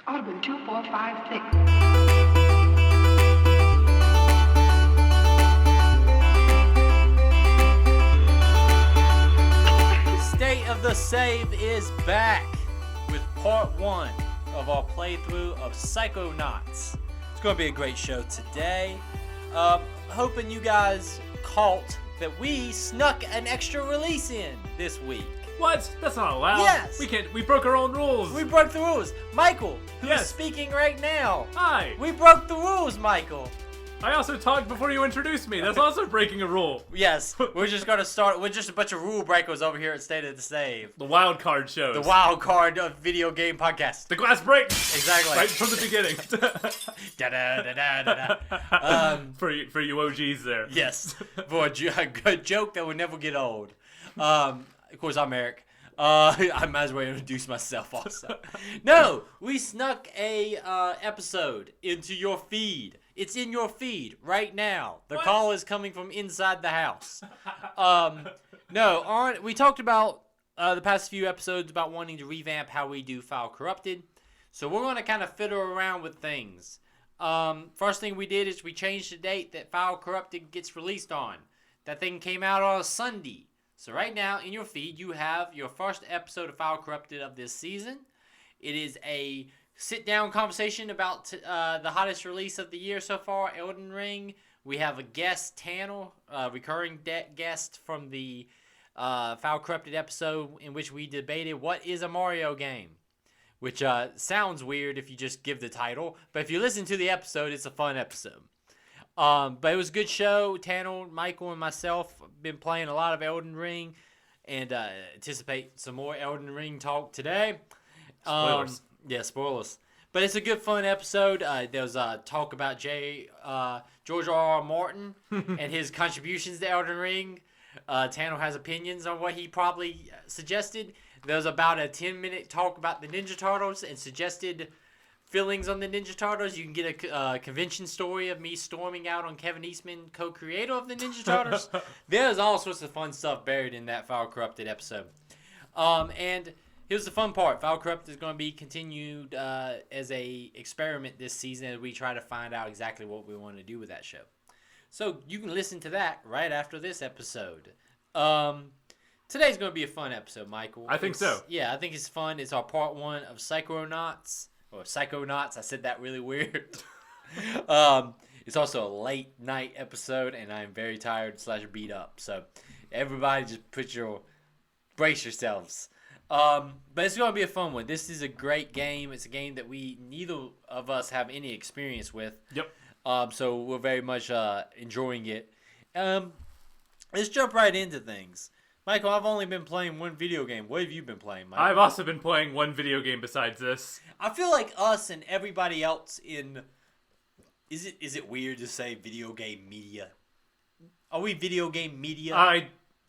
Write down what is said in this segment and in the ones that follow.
Audubon 2456. State of the Save is back with part 1 of our playthrough of Psychonauts. It's going to be a great show today. Hoping you guys caught that we snuck an extra release in this week. What? That's not allowed. Yes. We broke our own rules. We broke the rules. Michael, who's Yes. speaking right now. Hi. We broke the rules, Michael. I also talked before you introduced me. That's also breaking a rule. Yes, we're just going to start with just a bunch of rule breakers over here at State of the Save. The wild card shows. The wild card of video game podcast. The glass breaks. Exactly. Right from the beginning. Da-da-da-da-da-da. For you OGs there. Yes, for a good joke that will never get old. Of course, I'm Eric. I might as well introduce myself also. No, we snuck a episode into your feed. It's in your feed right now. The call is coming from inside the house. We talked about the past few episodes about wanting to revamp how we do File Corrupted. So we're going to kind of fiddle around with things. First thing we did is we changed the date that File Corrupted gets released on. That thing came out on a Sunday. So right now in your feed you have your first episode of File Corrupted of this season. It is a sit-down conversation about the hottest release of the year so far, Elden Ring. We have a guest, Tannel, recurring guest from the File Corrupted episode in which we debated what is a Mario game. Which sounds weird if you just give the title, but if you listen to the episode, it's a fun episode. But it was a good show. Tannel, Michael, and myself have been playing a lot of Elden Ring and anticipate some more Elden Ring talk today. Spoilers. Yeah, spoilers. But it's a good, fun episode. There was talk about George R.R. Martin and his contributions to Elden Ring. Tannel has opinions on what he probably suggested. There was about a 10-minute talk about the Ninja Turtles and suggested feelings on the Ninja Turtles. You can get a convention story of me storming out on Kevin Eastman, co-creator of the Ninja Turtles. There's all sorts of fun stuff buried in that File Corrupted episode. And here's the fun part. File Corrupted is going to be continued as a experiment this season as we try to find out exactly what we want to do with that show. So you can listen to that right after this episode. Today's going to be a fun episode, Michael. I think so. Yeah, I think it's fun. It's our part 1 of Psychonauts. Or Psychonauts. I said that really weird. It's also a late night episode, and I'm very tired / beat up. So everybody just brace yourselves. But it's going to be a fun one. This is a great game. It's a game that neither of us have any experience with. Yep. So we're very much enjoying it. Let's jump right into things. Michael, I've only been playing one video game. What have you been playing, Michael? I've also been playing one video game besides this. I feel like us and everybody else in... Is it weird to say video game media? Are we video game media?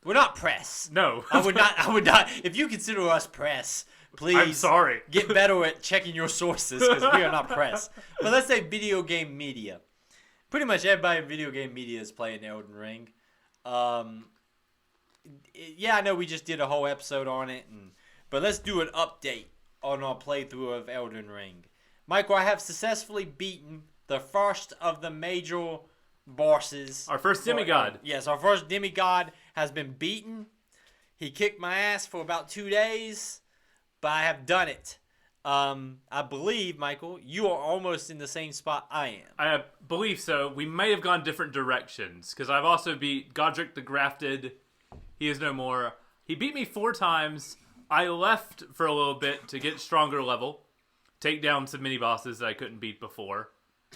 We're not press. No. I would not. If you consider us press, please. I'm sorry. Get better at checking your sources because we are not press. But let's say video game media. Pretty much everybody in video game media is playing Elden Ring. Yeah, I know we just did a whole episode on it, but let's do an update on our playthrough of Elden Ring. Michael, I have successfully beaten the first of the major bosses. Our first demigod. Yes, our first demigod has been beaten. He kicked my ass for about 2 days, but I have done it. I believe, Michael, you are almost in the same spot I am. I believe so. We may have gone different directions, because I've also beat Godric the Grafted. He is no more. He beat me 4 times. I left for a little bit to get stronger level, take down some mini-bosses that I couldn't beat before,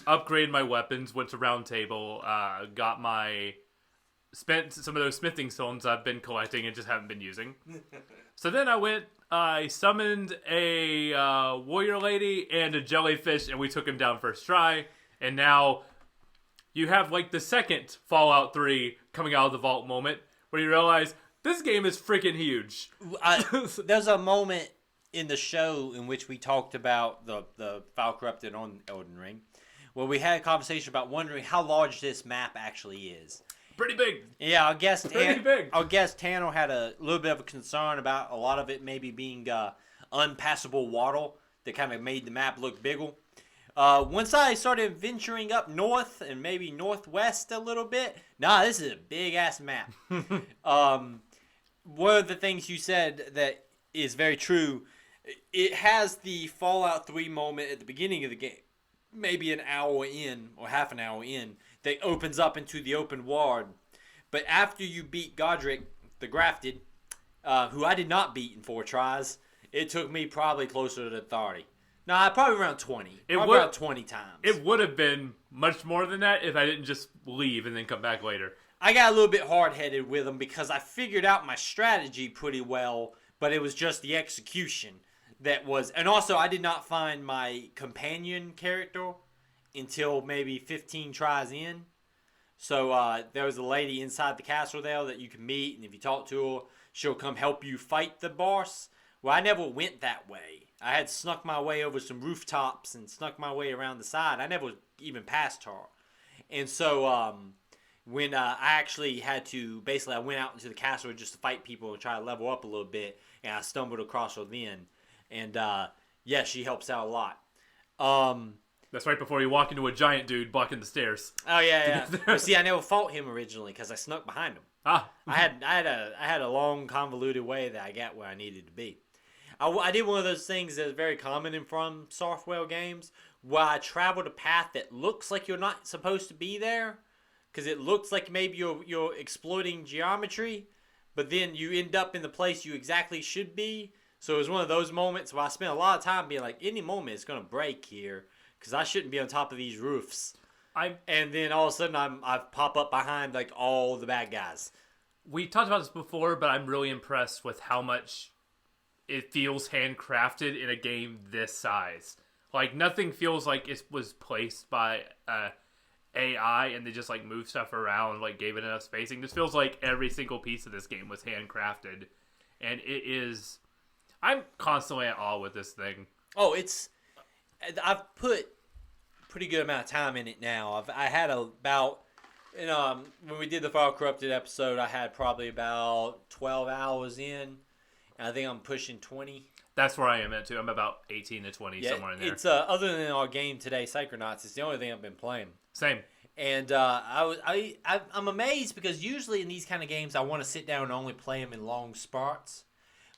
upgrade my weapons, went to Round Table, spent some of those smithing stones I've been collecting and just haven't been using. So then I summoned a warrior lady and a jellyfish, and we took him down first try. And now you have like the second Fallout 3 coming out of the vault moment, where you realize this game is freaking huge. There's a moment in the show in which we talked about the File Corrupted on Elden Ring, where we had a conversation about wondering how large this map actually is. Pretty big. Yeah, I guess pretty big. I guess Tannel had a little bit of a concern about a lot of it maybe being unpassable water that kind of made the map look bigger. Once I started venturing up north and maybe northwest a little bit, this is a big ass map. One of the things you said that is very true, it has the Fallout 3 moment at the beginning of the game, maybe an hour in or half an hour in, that opens up into the open world. But after you beat Godric, the Grafted, who I did not beat in 4 tries, it took me probably closer to 30. No, probably around 20. Around 20 times. It would have been much more than that if I didn't just leave and then come back later. I got a little bit hard-headed with them because I figured out my strategy pretty well, but it was just the execution that was... And also, I did not find my companion character until maybe 15 tries in. So there was a lady inside the castle there that you can meet, and if you talk to her, she'll come help you fight the boss. Well, I never went that way. I had snuck my way over some rooftops and snuck my way around the side. I never even passed her. And so when I actually had to, basically I went out into the castle just to fight people and try to level up a little bit, and I stumbled across her then. And yeah, she helps out a lot. That's right before you walk into a giant dude blocking the stairs. Oh yeah. But see, I never fought him originally because I snuck behind him. I had a long convoluted way that I got where I needed to be. I did one of those things that's very common in From Software games, where I traveled a path that looks like you're not supposed to be there, because it looks like maybe you're exploiting geometry, but then you end up in the place you exactly should be. So it was one of those moments where I spent a lot of time being like, any moment it's gonna break here, because I shouldn't be on top of these roofs. And then all of a sudden I pop up behind like all the bad guys. We talked about this before, but I'm really impressed with how much it feels handcrafted in a game this size. Like, nothing feels like it was placed by AI and they just like moved stuff around, like gave it enough spacing. This feels like every single piece of this game was handcrafted, and it is. I'm constantly at awe with this thing. Oh, I've put a pretty good amount of time in it now. I had about, when we did the File Corrupted episode, I had probably about 12 hours in. I think I'm pushing 20. That's where I am at too. I'm about 18 to 20, somewhere in there. It's other than our game today, Psychonauts, it's the only thing I've been playing. Same. And I'm amazed because usually in these kind of games I want to sit down and only play them in long spurts.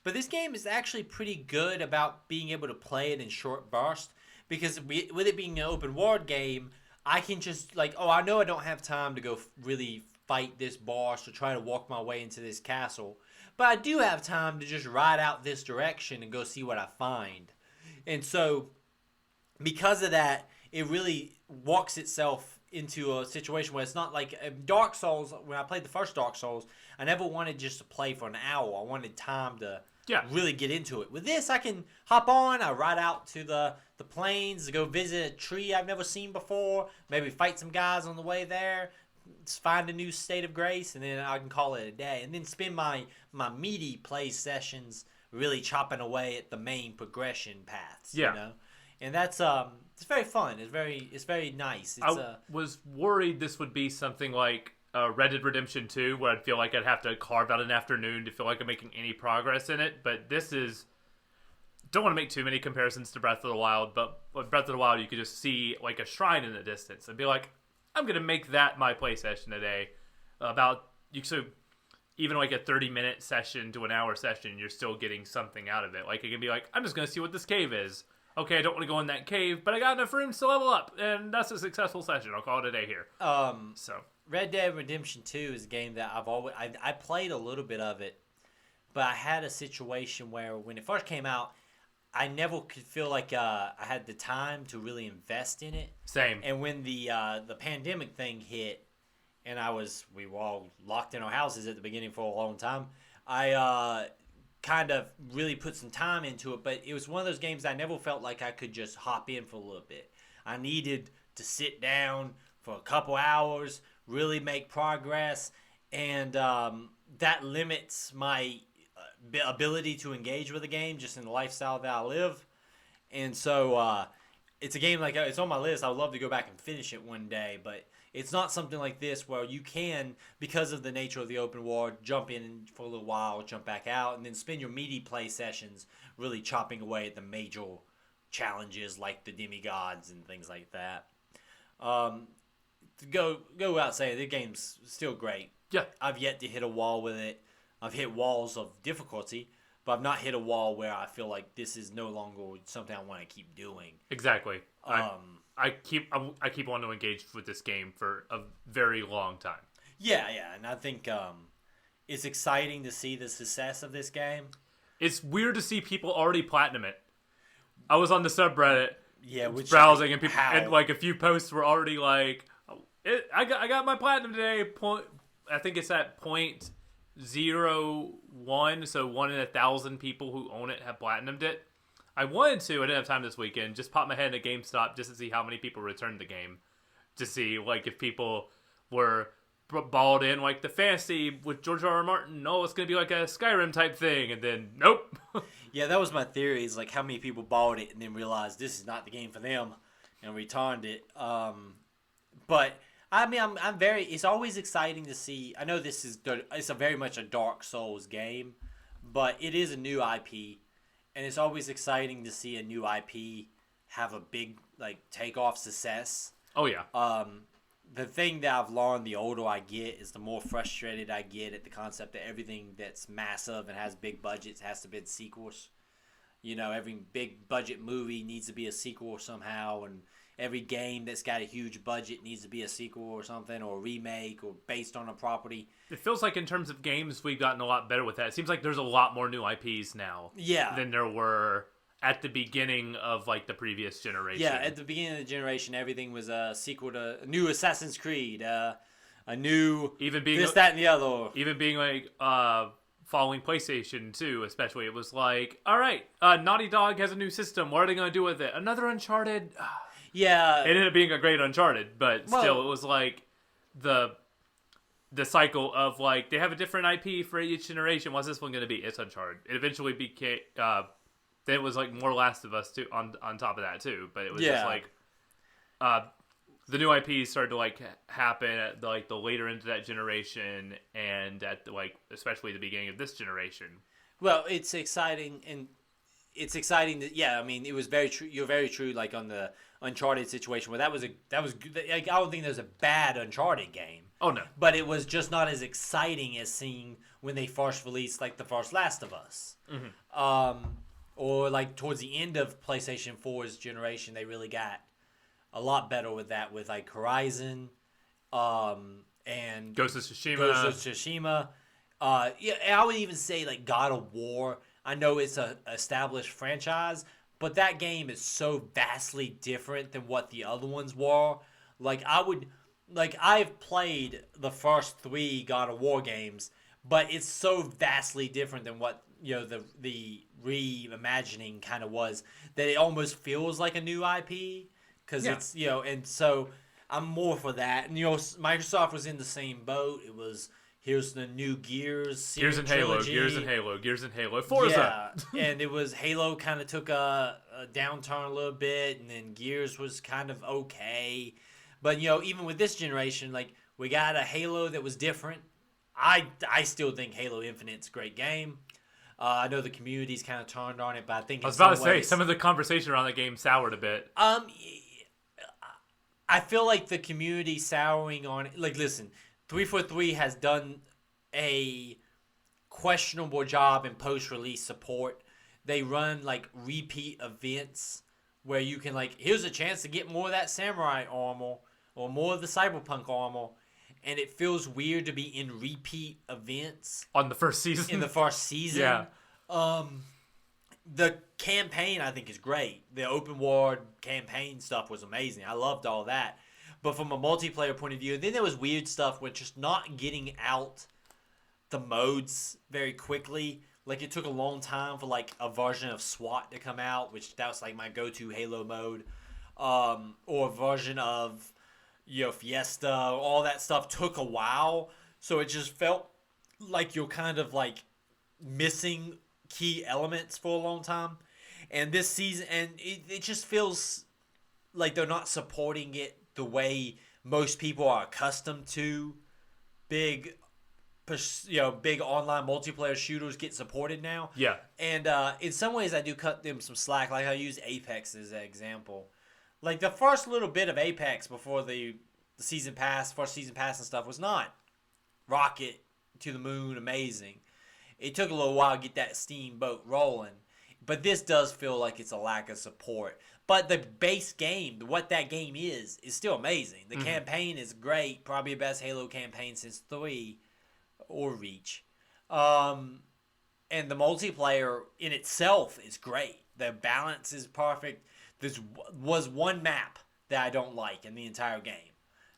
But this game is actually pretty good about being able to play it in short bursts, because with it being an open world game, I can just I know I don't have time to go really fight this boss or try to walk my way into this castle. But I do have time to just ride out this direction and go see what I find. And so, because of that, it really walks itself into a situation where it's not like Dark Souls. When I played the first Dark Souls, I never wanted just to play for an hour. I wanted time to really get into it. With this, I can hop on, I ride out to the plains to go visit a tree I've never seen before, maybe fight some guys on the way there, find a new state of grace, and then I can call it a day, and then spend my meaty play sessions really chopping away at the main progression paths. You know, and that's it's very fun. It's very nice. I was worried this would be something like Red Dead Redemption 2, where I'd feel like I'd have to carve out an afternoon to feel like I'm making any progress in it. But this is. Don't want to make too many comparisons to Breath of the Wild, but with Breath of the Wild, you could just see like a shrine in the distance and be like, I'm going to make that my play session today. So even like a 30-minute session to an hour session, you're still getting something out of it. Like, it can be like, I'm just going to see what this cave is. Okay, I don't want to go in that cave, but I got enough rooms to level up, and that's a successful session. I'll call it a day here. Red Dead Redemption 2 is a game that I played a little bit of it, but I had a situation where when it first came out, I never could feel like I had the time to really invest in it. Same. And when the pandemic thing hit, and we were all locked in our houses at the beginning for a long time, I kind of really put some time into it. But it was one of those games I never felt like I could just hop in for a little bit. I needed to sit down for a couple hours, really make progress, and that limits my ability to engage with the game just in the lifestyle that I live. And so it's a game it's on my list. I would love to go back and finish it one day, but it's not something like this where you can, because of the nature of the open world, jump in for a little while, jump back out, and then spend your meaty play sessions really chopping away at the major challenges like the demigods and things like that. To go without saying, the game's still great. Yeah. I've yet to hit a wall with it. I've hit walls of difficulty, but I've not hit a wall where I feel like this is no longer something I want to keep doing. Exactly. I keep wanting to engage with this game for a very long time. Yeah, and I think it's exciting to see the success of this game. It's weird to see people already platinum it. I was on the subreddit, browsing, and people and like a few posts were already like, I got my platinum today. I think it's at 0.01, so 1 in 1,000 people who own it have platinumed it. I wanted to. I didn't have time this weekend. Just pop my head in a GameStop just to see how many people returned the game, to see like if people were balled in like the fantasy with George R. R. Martin. Oh, it's gonna be like a Skyrim type thing, and then nope. Yeah, that was my theory. Is like how many people bought it and then realized this is not the game for them, and returned it. But I mean, I'm very. It's always exciting to see. I know it's a very much a Dark Souls game, but it is a new IP, and it's always exciting to see a new IP have a big like takeoff success. Oh yeah. The thing that I've learned the older I get is the more frustrated I get at the concept that everything that's massive and has big budgets has to be sequels. You know, every big budget movie needs to be a sequel somehow, and every game that's got a huge budget needs to be a sequel or something, or a remake, or based on a property. It feels like in terms of games, we've gotten a lot better with that. It seems like there's a lot more new IPs now than there were at the beginning of like the previous generation. Yeah, at the beginning of the generation, everything was a sequel to a new Assassin's Creed, a new even being this, that, and the other. Even being like following PlayStation 2, especially, it was like, all right, Naughty Dog has a new system. What are they going to do with it? Another Uncharted. Yeah, it ended up being a great Uncharted, but still, it was like the cycle of like they have a different IP for each generation. What's this one going to be? It's Uncharted. It eventually became. Then it was like more Last of Us too on top of that too, but it was just like the new IPs started to like happen at the later into that generation, and at especially the beginning of this generation. Well, it's exciting, and it's exciting that I mean, it was very true. You're very true. Like on the Uncharted situation, where that was good. Like, I don't think there's a bad Uncharted game. Oh no, but it was just not as exciting as seeing when they first released like the first Last of Us. Mm-hmm. Or like towards the end of PlayStation 4's generation, they really got a lot better with that, with like Horizon, and Ghost of Tsushima. I would even say like God of War. I know it's a established franchise, but that game is so vastly different than what the other ones were. I've played the first 3 God of War games, but it's so vastly different than what the reimagining kind of was, that it almost feels like a new IP, because it's and so I'm more for that. And Microsoft was in the same boat. It was, here's the new Gears and Halo, Gears and Halo, Forza. Yeah, and it was Halo kind of took a downturn a little bit, and then Gears was kind of okay. But even with this generation, like, we got a Halo that was different. I still think Halo Infinite's a great game. I know the community's kind of turned on it, but I think I was about to say some of the conversation around the game soured a bit. I feel like the community souring on it. Like, listen, 343 has done a questionable job in post-release support. They run like repeat events where you can like, here's a chance to get more of that samurai armor or more of the cyberpunk armor. And it feels weird to be in repeat events on the first season. In the first season, yeah. The campaign I think is great. The open world campaign stuff was amazing. I loved all that. But from a multiplayer point of view, then there was weird stuff with just not getting out the modes very quickly. Like, it took a long time for like a version of SWAT to come out, which that was like my go-to Halo mode, or a version of Fiesta. All that stuff took a while, so it just felt like you're kind of like missing key elements for a long time. And this season, and it just feels like they're not supporting it the way most people are accustomed to big big online multiplayer shooters get supported now. Yeah. And in some ways, I do cut them some slack. Like I use Apex as an example. Like the first little bit of Apex before the season pass, first season pass and stuff was not rocket to the moon amazing. It took a little while to get that steamboat rolling. But this does feel like it's a lack of support. But the base game, what that game is still amazing. The campaign is great. Probably the best Halo campaign since 3 or Reach. And the multiplayer in itself is great. The balance is perfect. There was one map that I don't like in the entire game.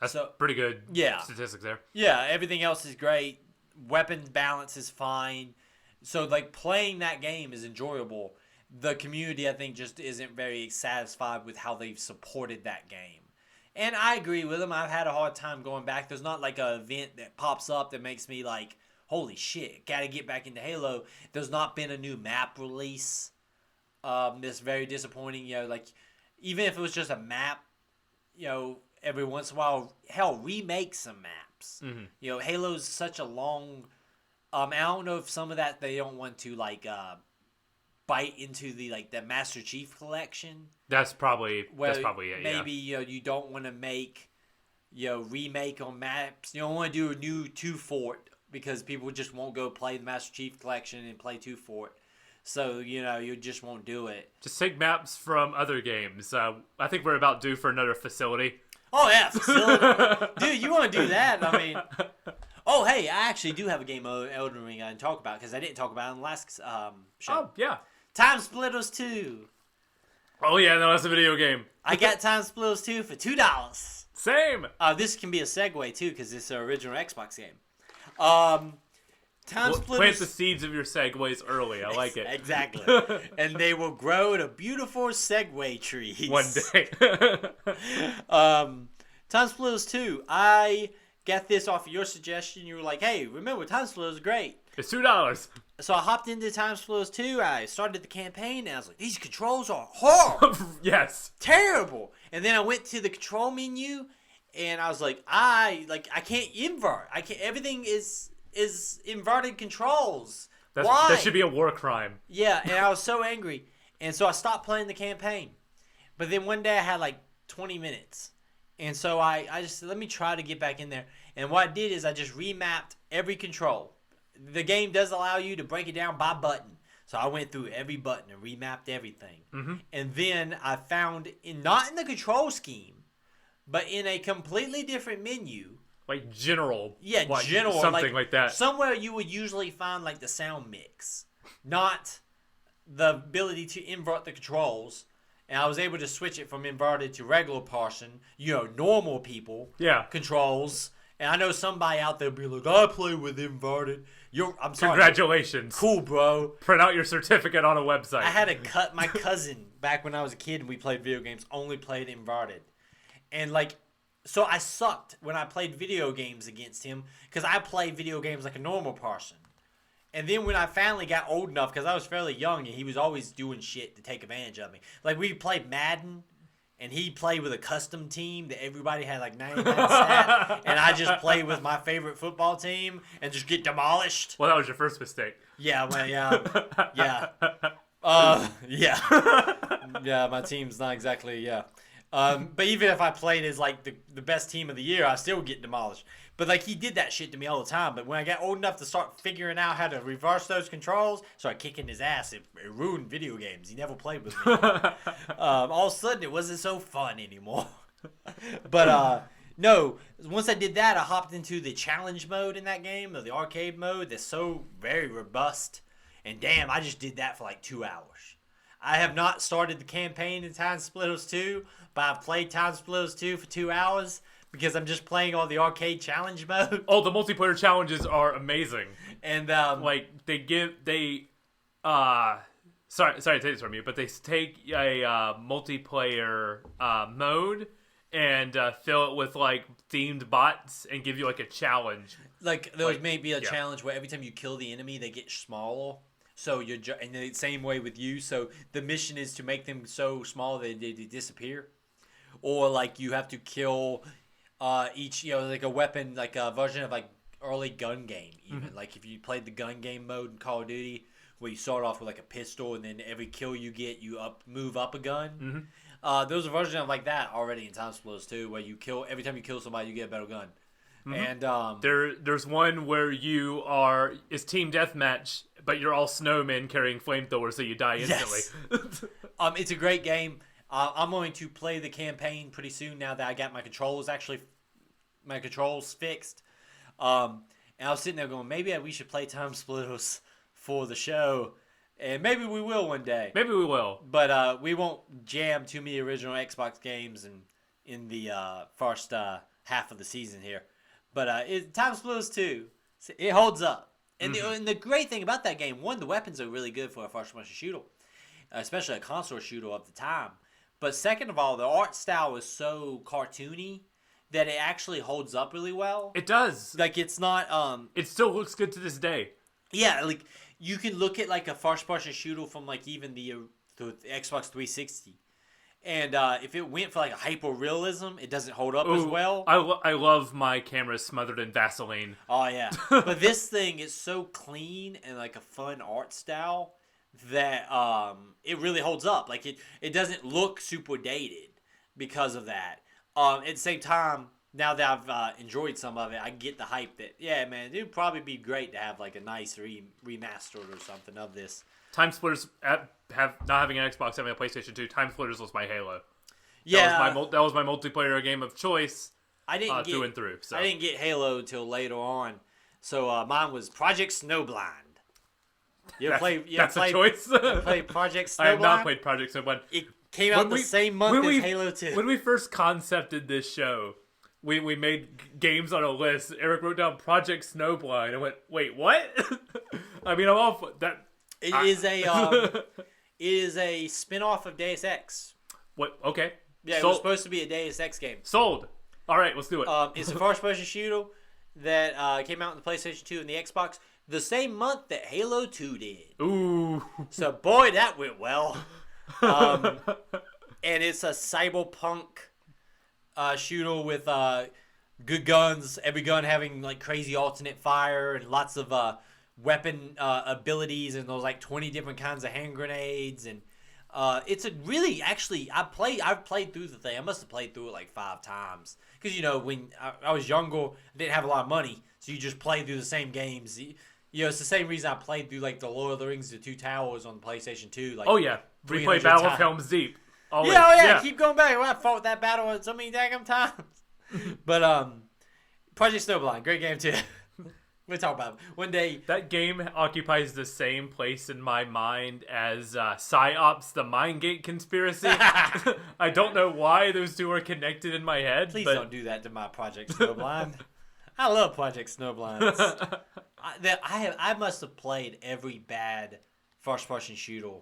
That's pretty good statistics there. Yeah, everything else is great. Weapon balance is fine. So, like, playing that game is enjoyable. The community, I think, just isn't very satisfied with how they've supported that game. And I agree with them. I've had a hard time going back. There's not, like, an event that pops up that makes me, like, holy shit, gotta get back into Halo. There's not been a new map release. That's very disappointing. Like, even if it was just a map, every once in a while, hell, remake some maps. Halo's such a long... I don't know if some of that they don't want to bite into the Master Chief collection. That's probably it. Maybe you don't want to make remake on maps. You don't want to do a new 2 Fort because people just won't go play the Master Chief collection and play 2 Fort. So you just won't do it. Just take maps from other games. I think we're about due for another facility. Oh yeah, facility, dude. You want to do that? I mean. Oh, hey, I actually do have a game of Elden Ring I didn't talk about because I didn't talk about it in the last show. Oh, yeah. Time Splitters 2. Oh, yeah, no, that's a video game. I got Time Splitters 2 for $2. Same. This can be a segue, too, because it's an original Xbox game. Time Splitters... Plant the seeds of your segues early. I like it. Exactly. And they will grow to beautiful segue trees. One day. Time Splitters 2. I... got this off of your suggestion. You were like, hey, remember, Time Splitters is great. It's $2. So I hopped into Time Splitters 2. I started the campaign, and I was like, these controls are horrible. Yes. Terrible. And then I went to the control menu, and I was like, I can't invert. Everything is inverted controls. Why? That should be a war crime. Yeah, and I was so angry. And so I stopped playing the campaign. But then one day I had 20 minutes. And so I just said, let me try to get back in there. And what I did is I just remapped every control. The game does allow you to break it down by button. So I went through every button and remapped everything. And then I found, not in the control scheme, but in a completely different menu. Like general. Yeah, general. Something like that. Somewhere you would usually find the sound mix. Not the ability to invert the controls. And I was able to switch it from inverted to regular person, normal people controls. And I know somebody out there be like, I play with inverted. I'm sorry. Congratulations. Cool, bro. Print out your certificate on a website. I had to cut my cousin back when I was a kid and we played video games, only played inverted. And so I sucked when I played video games against him because I played video games like a normal person. And then when I finally got old enough, because I was fairly young, and he was always doing shit to take advantage of me. We played Madden, and he played with a custom team that everybody had 99 stat, and I just played with my favorite football team and just get demolished. Well, that was your first mistake. Yeah, well, yeah. Yeah, my team's not exactly, but even if I played as the best team of the year, I still would get demolished. But he did that shit to me all the time. But when I got old enough to start figuring out how to reverse those controls, started kicking his ass. It ruined video games. He never played with me. All of a sudden, it wasn't so fun anymore. But no, once I did that, I hopped into the challenge mode in that game, or the arcade mode. That's so very robust. And damn, I just did that for 2 hours. I have not started the campaign in Time Splitters 2, but I've played Time Splitters 2 for 2 hours. Because I'm just playing all the arcade challenge mode. Oh, the multiplayer challenges are amazing. And sorry to take this from you, but they take a multiplayer mode and fill it with themed bots and give you a challenge. There may be a challenge where every time you kill the enemy, they get smaller. So and the same way with you. So the mission is to make them so small that they disappear, or you have to kill. Each a weapon, a version of early gun game, even. Like, if you played the gun game mode in Call of Duty, where you start off with, like, a pistol, and then every kill you get, you move up a gun. There's a version of, like, that already in Time Splitters, too, where every time you kill somebody, you get a better gun. And there's one where it's team deathmatch, but you're all snowmen carrying flamethrowers, so you die instantly. Yes. It's a great game. I'm going to play the campaign pretty soon now that I got my controls fixed. And I was sitting there going, maybe we should play Time Splitters for the show, and maybe we will one day. Maybe we will, but we won't jam too many original Xbox games in the first half of the season here. But Time Splitters 2, it holds up. And, and the great thing about that game, one, the weapons are really good for a first-person shooter, especially a console shooter of the time. But second of all, the art style is so cartoony that it actually holds up really well. It does. Like, it's not... it still looks good to this day. Yeah, like, you can look at, like, a first-person shooter from, like, even the Xbox 360. And if it went for, like, a hyper-realism, it doesn't hold up as well. I love my cameras smothered in Vaseline. Oh, yeah. But this thing is so clean and, like, a fun art style that it really holds up. Like, it doesn't look super dated because of that. At the same time, now that I've enjoyed some of it, I get the hype that, yeah, man, it would probably be great to have, like, a nice remastered or something of this. Time Splitters, not having an Xbox, having a PlayStation 2, Time Splitters was my Halo. Yeah. That was my multiplayer game of choice through and through. So. I didn't get Halo until later on. So mine was Project Snowblind. That's a choice. Play Project Snowblind? I have not played Project Snowblind. It came out the same month as Halo 2. When we first concepted this show, we made games on a list. Eric wrote down Project Snowblind. I went, wait, what? I mean, I'm all for that. It is a spin-off of Deus Ex. What? Okay. Yeah, it was supposed to be a Deus Ex game. Sold. All right, let's do it. It's a first-person shooter that came out on the PlayStation 2 and the Xbox the same month that Halo 2 did. Ooh. So, boy, that went well. And it's a cyberpunk shooter with good guns, every gun having, like, crazy alternate fire and lots of weapon abilities, and there's like 20 different kinds of hand grenades, and it's a really, actually, I've played through the thing. I must have played through it like 5 times, because when I was younger, I didn't have a lot of money, so you just play through the same games. It's the same reason I played through like the Lord of the Rings, the Two Towers on the PlayStation 2. Like, oh yeah, we played Battle of Helm's Deep. Always. Yeah, keep going back. I fought that battle so many daggum times. But Project Snowblind, great game too. We'll talk about it one day. That game occupies the same place in my mind as PsyOps, the Mindgate conspiracy. I don't know why those two are connected in my head. Please don't do that to my Project Snowblind. I love Project Snowblind. I must have played every bad first-person shooter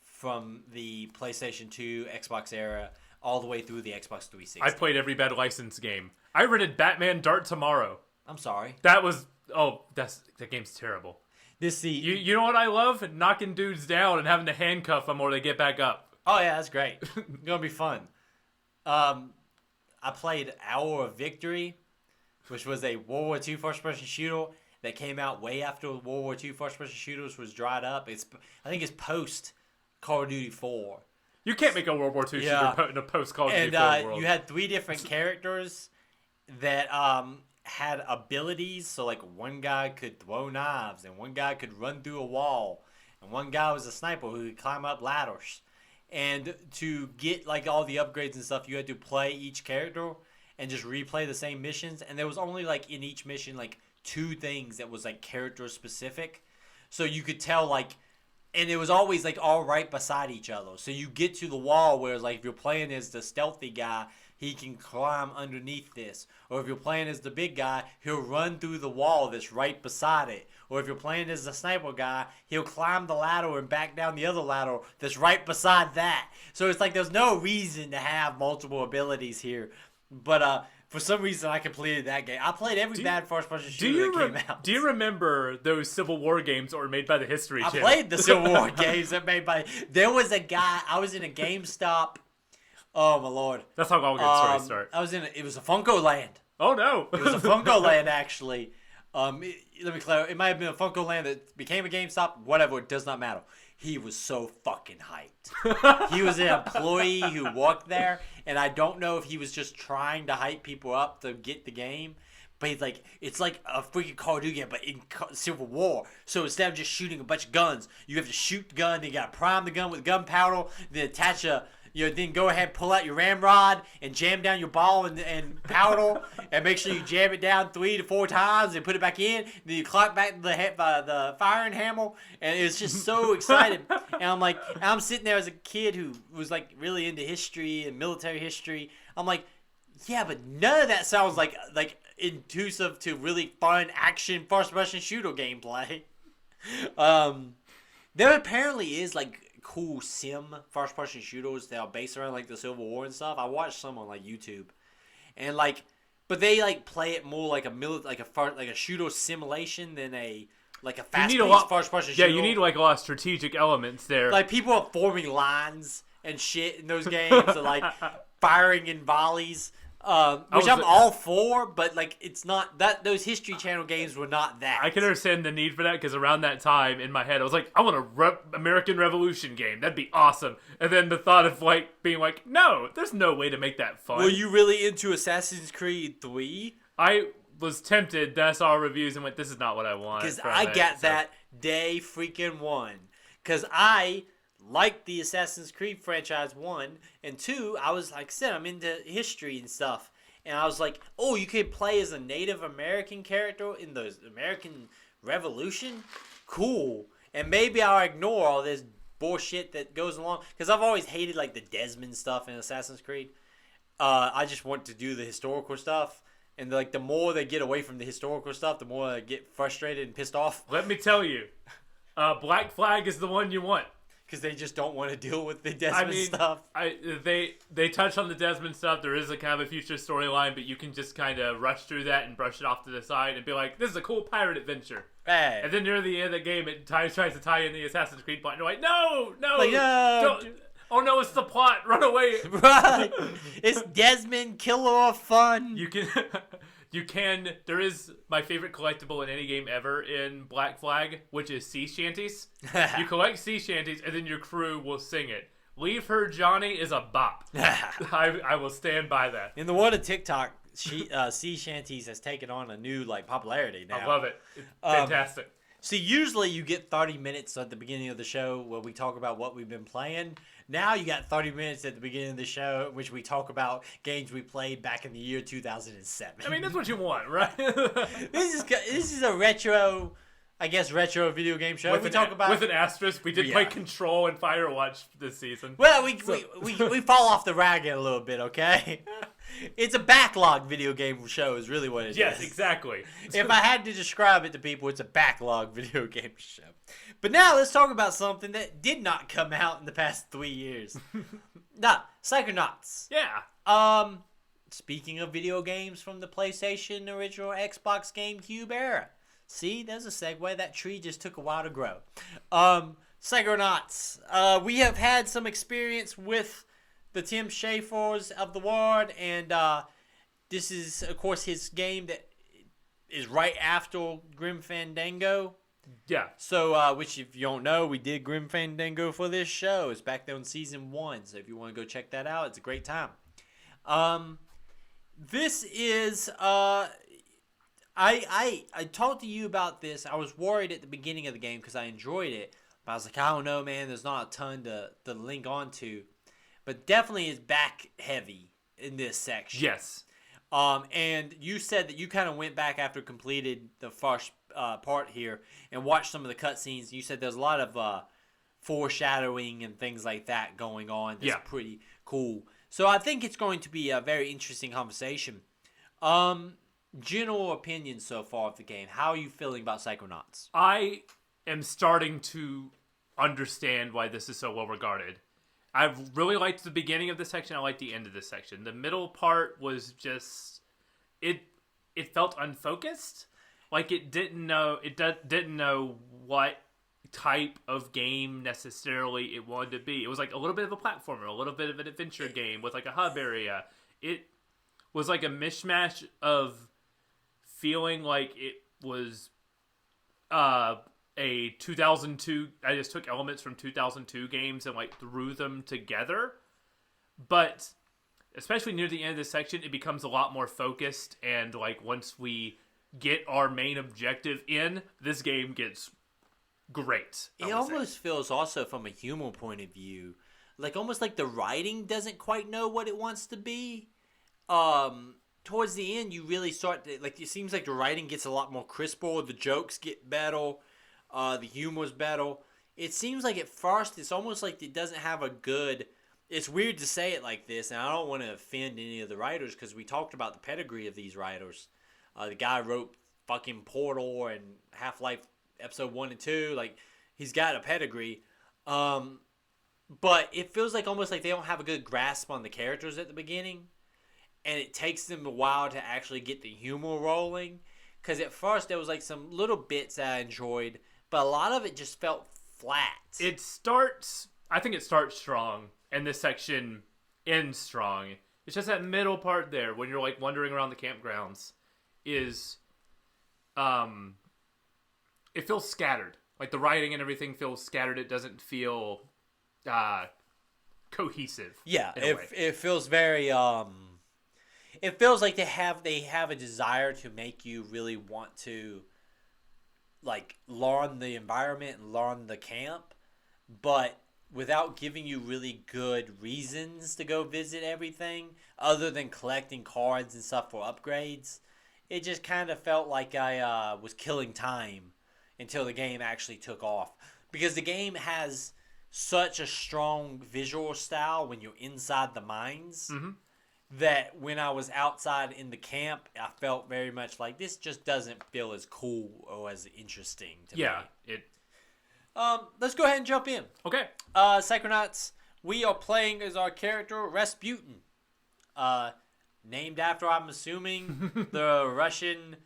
from the PlayStation 2, Xbox Era, all the way through the Xbox 360. I played every bad license game. I rented Batman Dart Tomorrow. I'm sorry. That game's terrible. You know what I love? Knocking dudes down and having to handcuff them or they get back up. Oh yeah, that's great. Gonna be fun. I played Hour of Victory, which was a World War II first-person shooter that came out way after World War II first-person shooters was dried up. I think it's post Call of Duty 4. You can't make a World War II shooter in a post Call of Duty 4 world. You had 3 different characters that had abilities. So like one guy could throw knives, and one guy could run through a wall, and one guy was a sniper who could climb up ladders. And to get like all the upgrades and stuff, you had to play each character and just replay the same missions. And there was only like in each mission like 2 things that was like character specific, so you could tell like. And it was always, like, all right beside each other. So you get to the wall where, like, if you're playing as the stealthy guy, he can climb underneath this. Or if you're playing as the big guy, he'll run through the wall that's right beside it. Or if you're playing as the sniper guy, he'll climb the ladder and back down the other ladder that's right beside that. So it's like there's no reason to have multiple abilities here. But, for some reason, I completed that game. I played every bad first-person shooter that came out. Do you remember those Civil War games that were made by the History Channel? I played the Civil War games that made by... There was a guy... I was in a GameStop. Oh, my Lord. That's how all good stories start. It was a Funko Land. Oh, no. It was a Funko Land, actually. Let me clarify. It might have been a Funko Land that became a GameStop. Whatever, it does not matter. He was so fucking hyped. He was an employee who worked there, and I don't know if he was just trying to hype people up to get the game. But he's like, it's like a freaking Call of Duty game, but in Civil War. So instead of just shooting a bunch of guns, you have to shoot the gun, then you gotta prime the gun with gunpowder, then attach then go ahead, pull out your ramrod and jam down your ball and powder, and make sure you jam it down 3 to 4 times and put it back in. Then you clock back the firing hammer, and it's just so exciting. And I'm sitting there as a kid who was like really into history and military history. I'm like, yeah, but none of that sounds like intuitive to really fun action first-person shooter gameplay. There apparently is like cool sim first-person shooters that are based around like the Civil War and stuff. I watched some on like YouTube, and but they like play it more like a shooter simulation than a fast-paced first-person shooter. Yeah, you need like a lot of strategic elements there. Like people are forming lines and shit in those games, and like firing in volleys. Which I'm all for, but like it's not that those History Channel games were not that. I can understand the need for that because around that time in my head I was like, I want a American Revolution game. That'd be awesome. And then the thought of like being like, no, there's no way to make that fun. Were you really into Assassin's Creed 3? I was tempted. Then I saw reviews and went, this is not what I want. Because I got that day freaking one. Because I liked the Assassin's Creed franchise 1, and 2, I was like I said, I'm into history and stuff, and I was like, oh, you could play as a Native American character in the American Revolution? Cool. And maybe I'll ignore all this bullshit that goes along, because I've always hated like the Desmond stuff in Assassin's Creed. I just want to do the historical stuff, and like the more they get away from the historical stuff, the more I get frustrated and pissed off. Let me tell you, Black Flag is the one you want. Because they just don't want to deal with the Desmond stuff. They touch on the Desmond stuff. There is a kind of a future storyline, but you can just kind of rush through that and brush it off to the side and be like, this is a cool pirate adventure. Hey. And then near the end of the game, it tries to tie in the Assassin's Creed plot. And you're like, no, don't. Oh no, it's the plot. Run away. Right. It's Desmond, killer of fun. You can. There is my favorite collectible in any game ever in Black Flag, which is sea shanties. You collect sea shanties, and then your crew will sing it. Leave Her Johnny is a bop. I will stand by that. In the world of TikTok, sea shanties has taken on a new popularity now. I love it. It's fantastic. See, usually you get 30 minutes at the beginning of the show where we talk about what we've been playing. Now you got 30 minutes at the beginning of the show in which we talk about games we played back in the year 2007. I mean, that's what you want, right? This is a retro video game show. With an asterisk, we did play Control and Firewatch this season. Well, we fall off the wagon a little bit, okay? It's a backlog video game show is really what it is. Yes, exactly. If I had to describe it to people, it's a backlog video game show. But now let's talk about something that did not come out in the past 3 years. Psychonauts. Yeah. Speaking of video games from the PlayStation, original Xbox, GameCube era. See, there's a segue. That tree just took a while to grow. Psychonauts. We have had some experience with the Tim Schafers of the world, and this is, of course, his game that is right after Grim Fandango. Yeah. So, which if you don't know, we did Grim Fandango for this show. It's back there on season 1, so if you want to go check that out, it's a great time. This is I talked to you about this. I was worried at the beginning of the game because I enjoyed it, but I was like, I don't know, man. There's not a ton to link onto, but definitely is back heavy in this section. Yes. And you said that you kind of went back after completed the first part here and watched some of the cutscenes. You said there's a lot of foreshadowing and things like that going on. That's pretty cool. So I think it's going to be a very interesting conversation. General opinion so far of the game. How are you feeling about Psychonauts? I am starting to understand why this is so well regarded. I really liked the beginning of this section. I liked the end of this section. The middle part was just it felt unfocused. Like it didn't know what type of game necessarily it wanted to be. It was like a little bit of a platformer, a little bit of an adventure game with like a hub area. It was like a mishmash of feeling like was a 2002. I just took elements from 2002 games and like threw them together. But especially near the end of this section, it becomes a lot more focused. And like once we get our main objective in, this game gets great. It almost feels also from a human point of view, like almost like the writing doesn't quite know what it wants to be. Towards the end, you really start to, like, it seems like the writing gets a lot more crisper. The jokes get better. The humor's better. It seems like at first it's almost like it doesn't have a good. It's weird to say it like this, and I don't want to offend any of the writers because we talked about the pedigree of these writers. The guy wrote fucking Portal and Half-Life Episode 1 and 2. Like, he's got a pedigree. But it feels like almost like they don't have a good grasp on the characters at the beginning. And it takes them a while to actually get the humor rolling. Because at first there was like some little bits that I enjoyed, but a lot of it just felt flat. I think it starts strong, and this section ends strong. It's just that middle part there when you're like wandering around the campgrounds is, it feels scattered. Like the writing and everything feels scattered. It doesn't feel cohesive. Yeah, it feels very it feels like they have a desire to make you really want to like learn the environment and learn the camp, but without giving you really good reasons to go visit everything other than collecting cards and stuff for upgrades. It just kind of felt like I was killing time until the game actually took off, because the game has such a strong visual style when you're inside the mines. Mm-hmm. That when I was outside in the camp, I felt very much like this just doesn't feel as cool or as interesting to me. Yeah, let's go ahead and jump in. Okay. Psychonauts, we are playing as our character Rasputin. Named after, I'm assuming, the Russian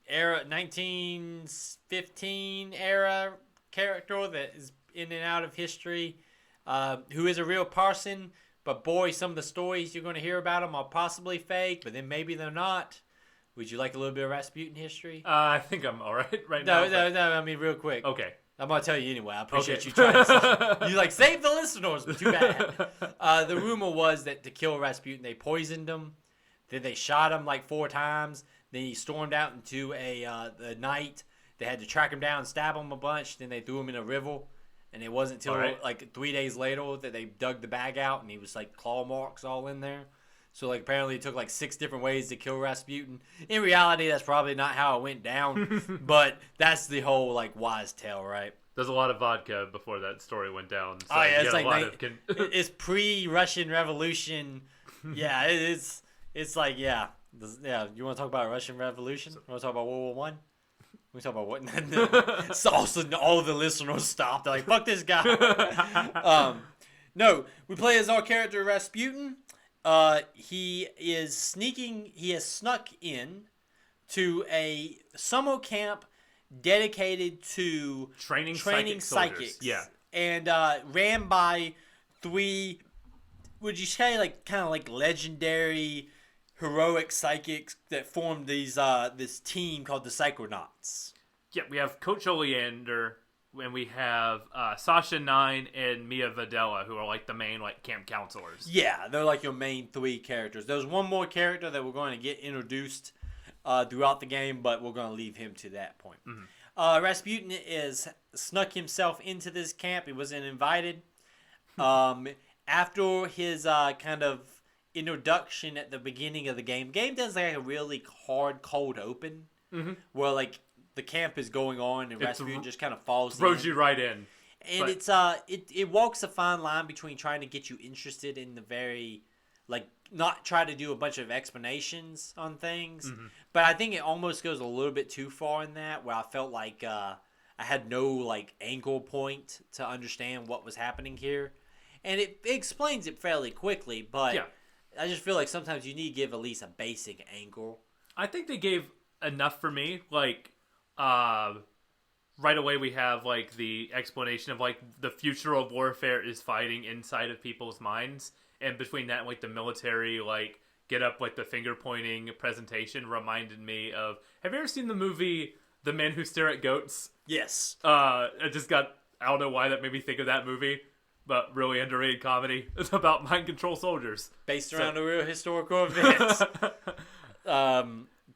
era, 1915 era character that is in and out of history, who is a real person. But boy, some of the stories you're going to hear about him are possibly fake, but then maybe they're not. Would you like a little bit of Rasputin history? I think I'm all right now. No, I mean, real quick. Okay. I'm going to tell you anyway. I appreciate you trying to you like, save the listeners, but too bad. The rumor was that to kill Rasputin, they poisoned him. Then they shot him like 4 times. Then he stormed out into a night. They had to track him down, stab him a bunch. Then they threw him in a river. And it wasn't until like 3 days later that they dug the bag out, and he was like claw marks all in there. So like apparently it took like 6 different ways to kill Rasputin. In reality, that's probably not how it went down, but that's the whole like wise tale, right? There's a lot of vodka before that story went down. So oh yeah, it's like it's pre-Russian Revolution. Yeah, it's like yeah. You want to talk about Russian Revolution? You want to talk about World War One? We talk about what? So all the listeners stopped. They're like, fuck this guy. No, we play as our character Rasputin. He has snuck in to a summer camp dedicated to training psychics. Yeah. And ran by 3, would you say, like kind of like legendary heroic psychics that formed these this team called the Psychonauts. Yeah, we have Coach Oleander, and we have Sasha 9 and Mia Videla, who are like the main like camp counselors. Yeah, they're like your main 3 characters. There's one more character that we're going to get introduced throughout the game, but we're going to leave him to that point. Mm-hmm. Rasputin is snuck himself into this camp. He wasn't invited. After his kind of introduction at the beginning of the game does like a really hard cold open, where like the camp is going on and Rasputin just kind of throws you right in, and it's it walks a fine line between trying to get you interested in the very like not try to do a bunch of explanations on things, but I think it almost goes a little bit too far in that, where I felt like I had no like angle point to understand what was happening here, and it explains it fairly quickly, but yeah. I just feel like sometimes you need to give at least a basic angle. I think they gave enough for me. Like, right away we have like the explanation of like the future of warfare is fighting inside of people's minds, and between that and like the military like get up like the finger pointing presentation reminded me of. Have you ever seen the movie The Men Who Stare at Goats? Yes. I don't know why that made me think of that movie, but really underrated comedy. It's about mind control soldiers Based around a real historical event.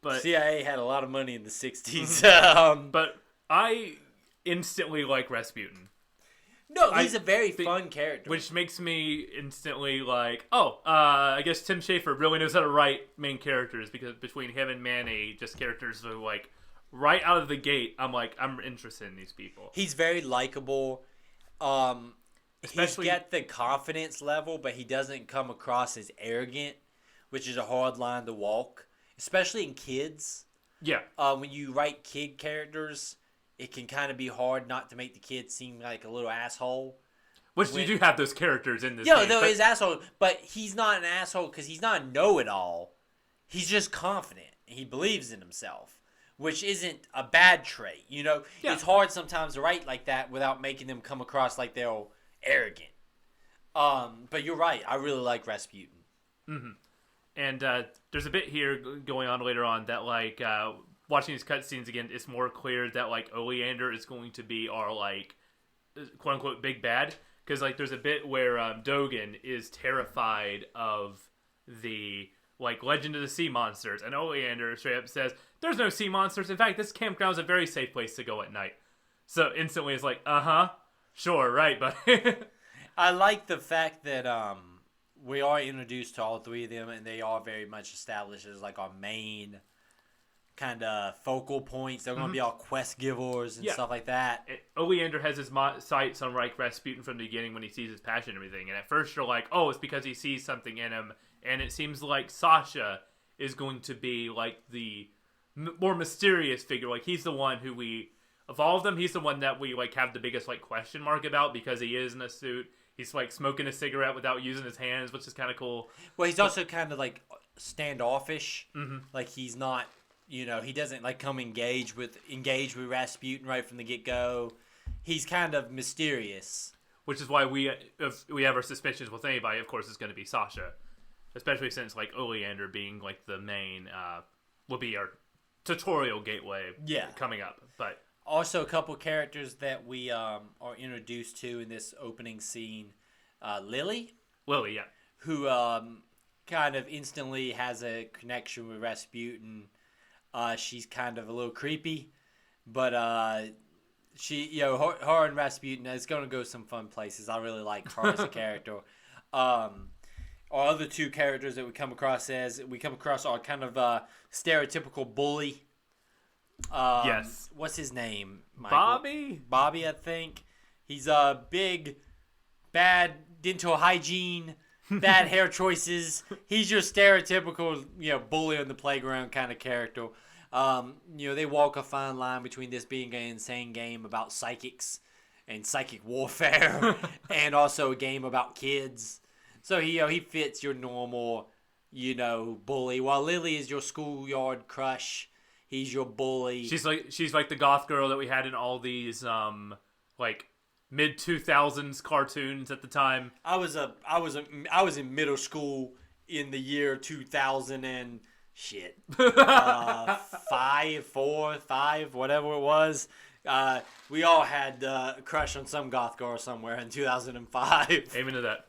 But CIA had a lot of money in the 60s. but I instantly like Rasputin. No, he's a very fun character. Which makes me instantly like, I guess Tim Schafer really knows how to write main characters, because between him and Manny, just characters who like, right out of the gate, I'm interested in these people. He's very likable. He's got the confidence level, but he doesn't come across as arrogant, which is a hard line to walk, especially in kids. Yeah. When you write kid characters, it can kind of be hard not to make the kid seem like a little asshole. Which you do have those characters in this game. Yeah, no, he's asshole, but he's not an asshole because he's not a know-it-all. He's just confident. He believes in himself, which isn't a bad trait. You know, It's hard sometimes to write like that without making them come across like they're arrogant. But you're right. I really like Rasputin. Mm-hmm. And there's a bit here going on later on that, like, watching these cutscenes again, it's more clear that, like, Oleander is going to be our, like, quote-unquote big bad. Because, like, there's a bit where Dogen is terrified of the, like, Legend of the Sea Monsters. And Oleander straight up says, there's no sea monsters. In fact, this campground is a very safe place to go at night. So instantly it's like, sure, right, but... I like the fact that we are introduced to all three of them, and they are very much established as, like, our main kind of focal points. They're going to be all quest givers and stuff like that. Oleander has his sights on, like, Rasputin from the beginning when he sees his passion and everything. And at first you're like, oh, it's because he sees something in him. And it seems like Sasha is going to be, like, the more mysterious figure. Like, he's the one who of all of them, he's the one that we, like, have the biggest, like, question mark about, because he is in a suit. He's, like, smoking a cigarette without using his hands, which is kind of cool. Well, he's also kind of, like, standoffish. Mm-hmm. Like, he's not... You know, he doesn't, like, come engage with Rasputin right from the get-go. He's kind of mysterious. Which is why if we have our suspicions with anybody, of course, it's going to be Sasha. Especially since, like, Oleander being, like, the main, will be our tutorial gateway coming up. But also, a couple characters that we are introduced to in this opening scene. Lily, yeah. Who kind of instantly has a connection with Rasputin. She's kind of a little creepy, but she, her and Rasputin is going to go some fun places. I really like her as a character. Our other two characters that we come across are kind of stereotypical bully. Yes. What's his name? Michael? Bobby, I think. He's a big, bad dental hygiene, bad hair choices. He's your stereotypical, bully on the playground kind of character. They walk a fine line between this being an insane game about psychics and psychic warfare, and also a game about kids. So he fits your normal, bully. While Lily is your schoolyard crush, he's your bully. She's like the goth girl that we had in all these like mid-2000s cartoons at the time. I was in middle school in the year 2000 and shit. 5, whatever it was. We all had a crush on some goth girl somewhere in 2005. Amen to that.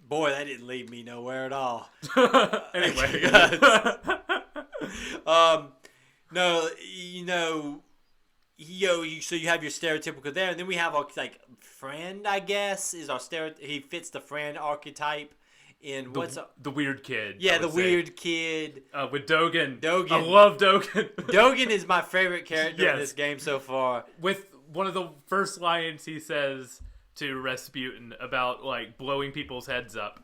Boy, that didn't lead me nowhere at all. Anyway. No, so you have your stereotypical there, and then we have our, like, friend, I guess, is our he fits the friend archetype in the weird kid. Yeah, the weird kid. With Dogen. Dogen. I love Dogen. Dogen is my favorite character in this game so far. With one of the first lines he says to Rasputin about, like, blowing people's heads up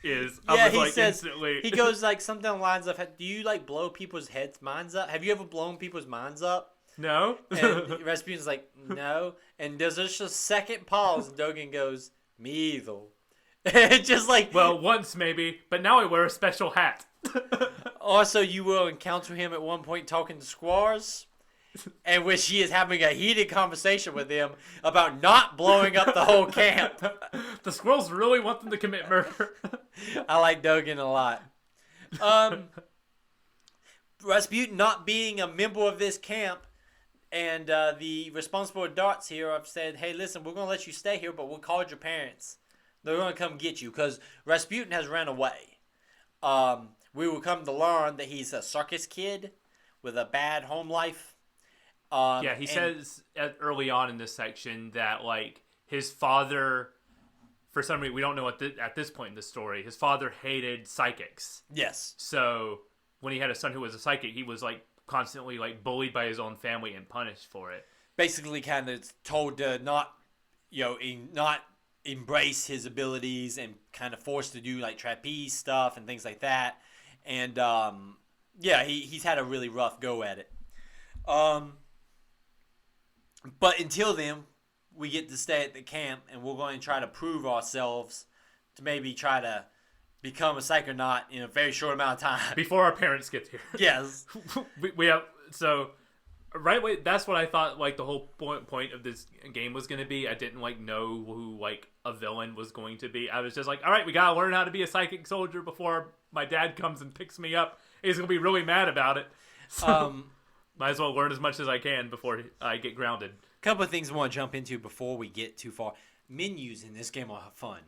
is, instantly. He goes, like, something along the lines of, do you, like, blow people's minds up? Have you ever blown people's minds up? No. And Rasputin's like, no. And there's just a second pause, and Dogen goes, me either. Just like... Well, once maybe, but now I wear a special hat. Also, you will encounter him at one point talking to squaws. in which she is having a heated conversation with him about not blowing up the whole camp. The squirrels really want them to commit murder. I like Dogen a lot. Rasputin not being a member of this camp, and the responsible adults here have said, hey, listen, we're going to let you stay here, but we'll call your parents. They're going to come get you because Rasputin has ran away. We will come to learn that he's a circus kid with a bad home life. He says early on in this section that, like, his father, for some reason, we don't know at this point in the story, his father hated psychics. Yes. So when he had a son who was a psychic, he was, like, constantly, like, bullied by his own family and punished for it. Basically kind of told to not embrace his abilities and kind of forced to do, like, trapeze stuff and things like that. And, he's had a really rough go at it. But until then, we get to stay at the camp, and we're going to try to prove ourselves to maybe try to become a Psychonaut in a very short amount of time. Before our parents get here. Yes. we have, so, right away, that's what I thought, like, the whole point of this game was going to be. I didn't, like, know who, like, a villain was going to be. I was just like, all right, we got to learn how to be a psychic soldier before my dad comes and picks me up. He's going to be really mad about it. So, might as well learn as much as I can before I get grounded. A couple of things I want to jump into before we get too far. Menus in this game are fun.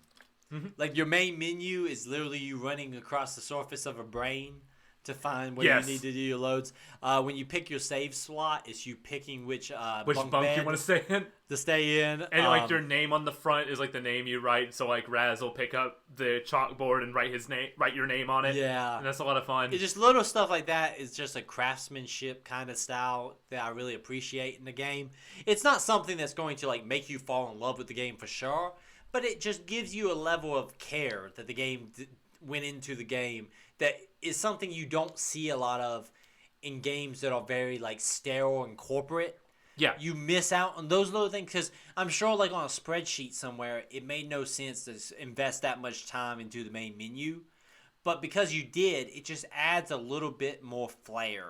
Mm-hmm. Like, your main menu is literally you running across the surface of a brain to find where you need to do your loads. When you pick your save slot, it's you picking which bunk you want to stay in. To stay in. And, like, your name on the front is, like, the name you write. So, like, Raz will pick up the chalkboard and write your name on it. Yeah. And that's a lot of fun. It's just little stuff like that is just a craftsmanship kind of style that I really appreciate in the game. It's not something that's going to, like, make you fall in love with the game for sure, but it just gives you a level of care that the game went into the game that is something you don't see a lot of in games that are very, like, sterile and corporate. Yeah. You miss out on those little things because I'm sure, like, on a spreadsheet somewhere, it made no sense to invest that much time into the main menu. But because you did, it just adds a little bit more flair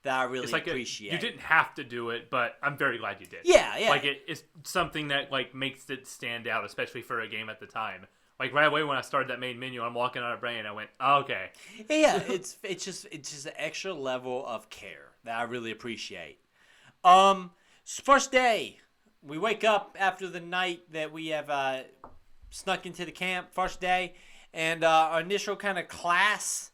that I really appreciate. You didn't have to do it, but I'm very glad you did. Yeah. Like, it's something that, like, makes it stand out, especially for a game at the time. Like, right away when I started that main menu, I'm walking out of brain, I went, oh, okay. Yeah, it's just an extra level of care that I really appreciate. First day, we wake up after the night that we have snuck into the camp. First day, and our initial kind of class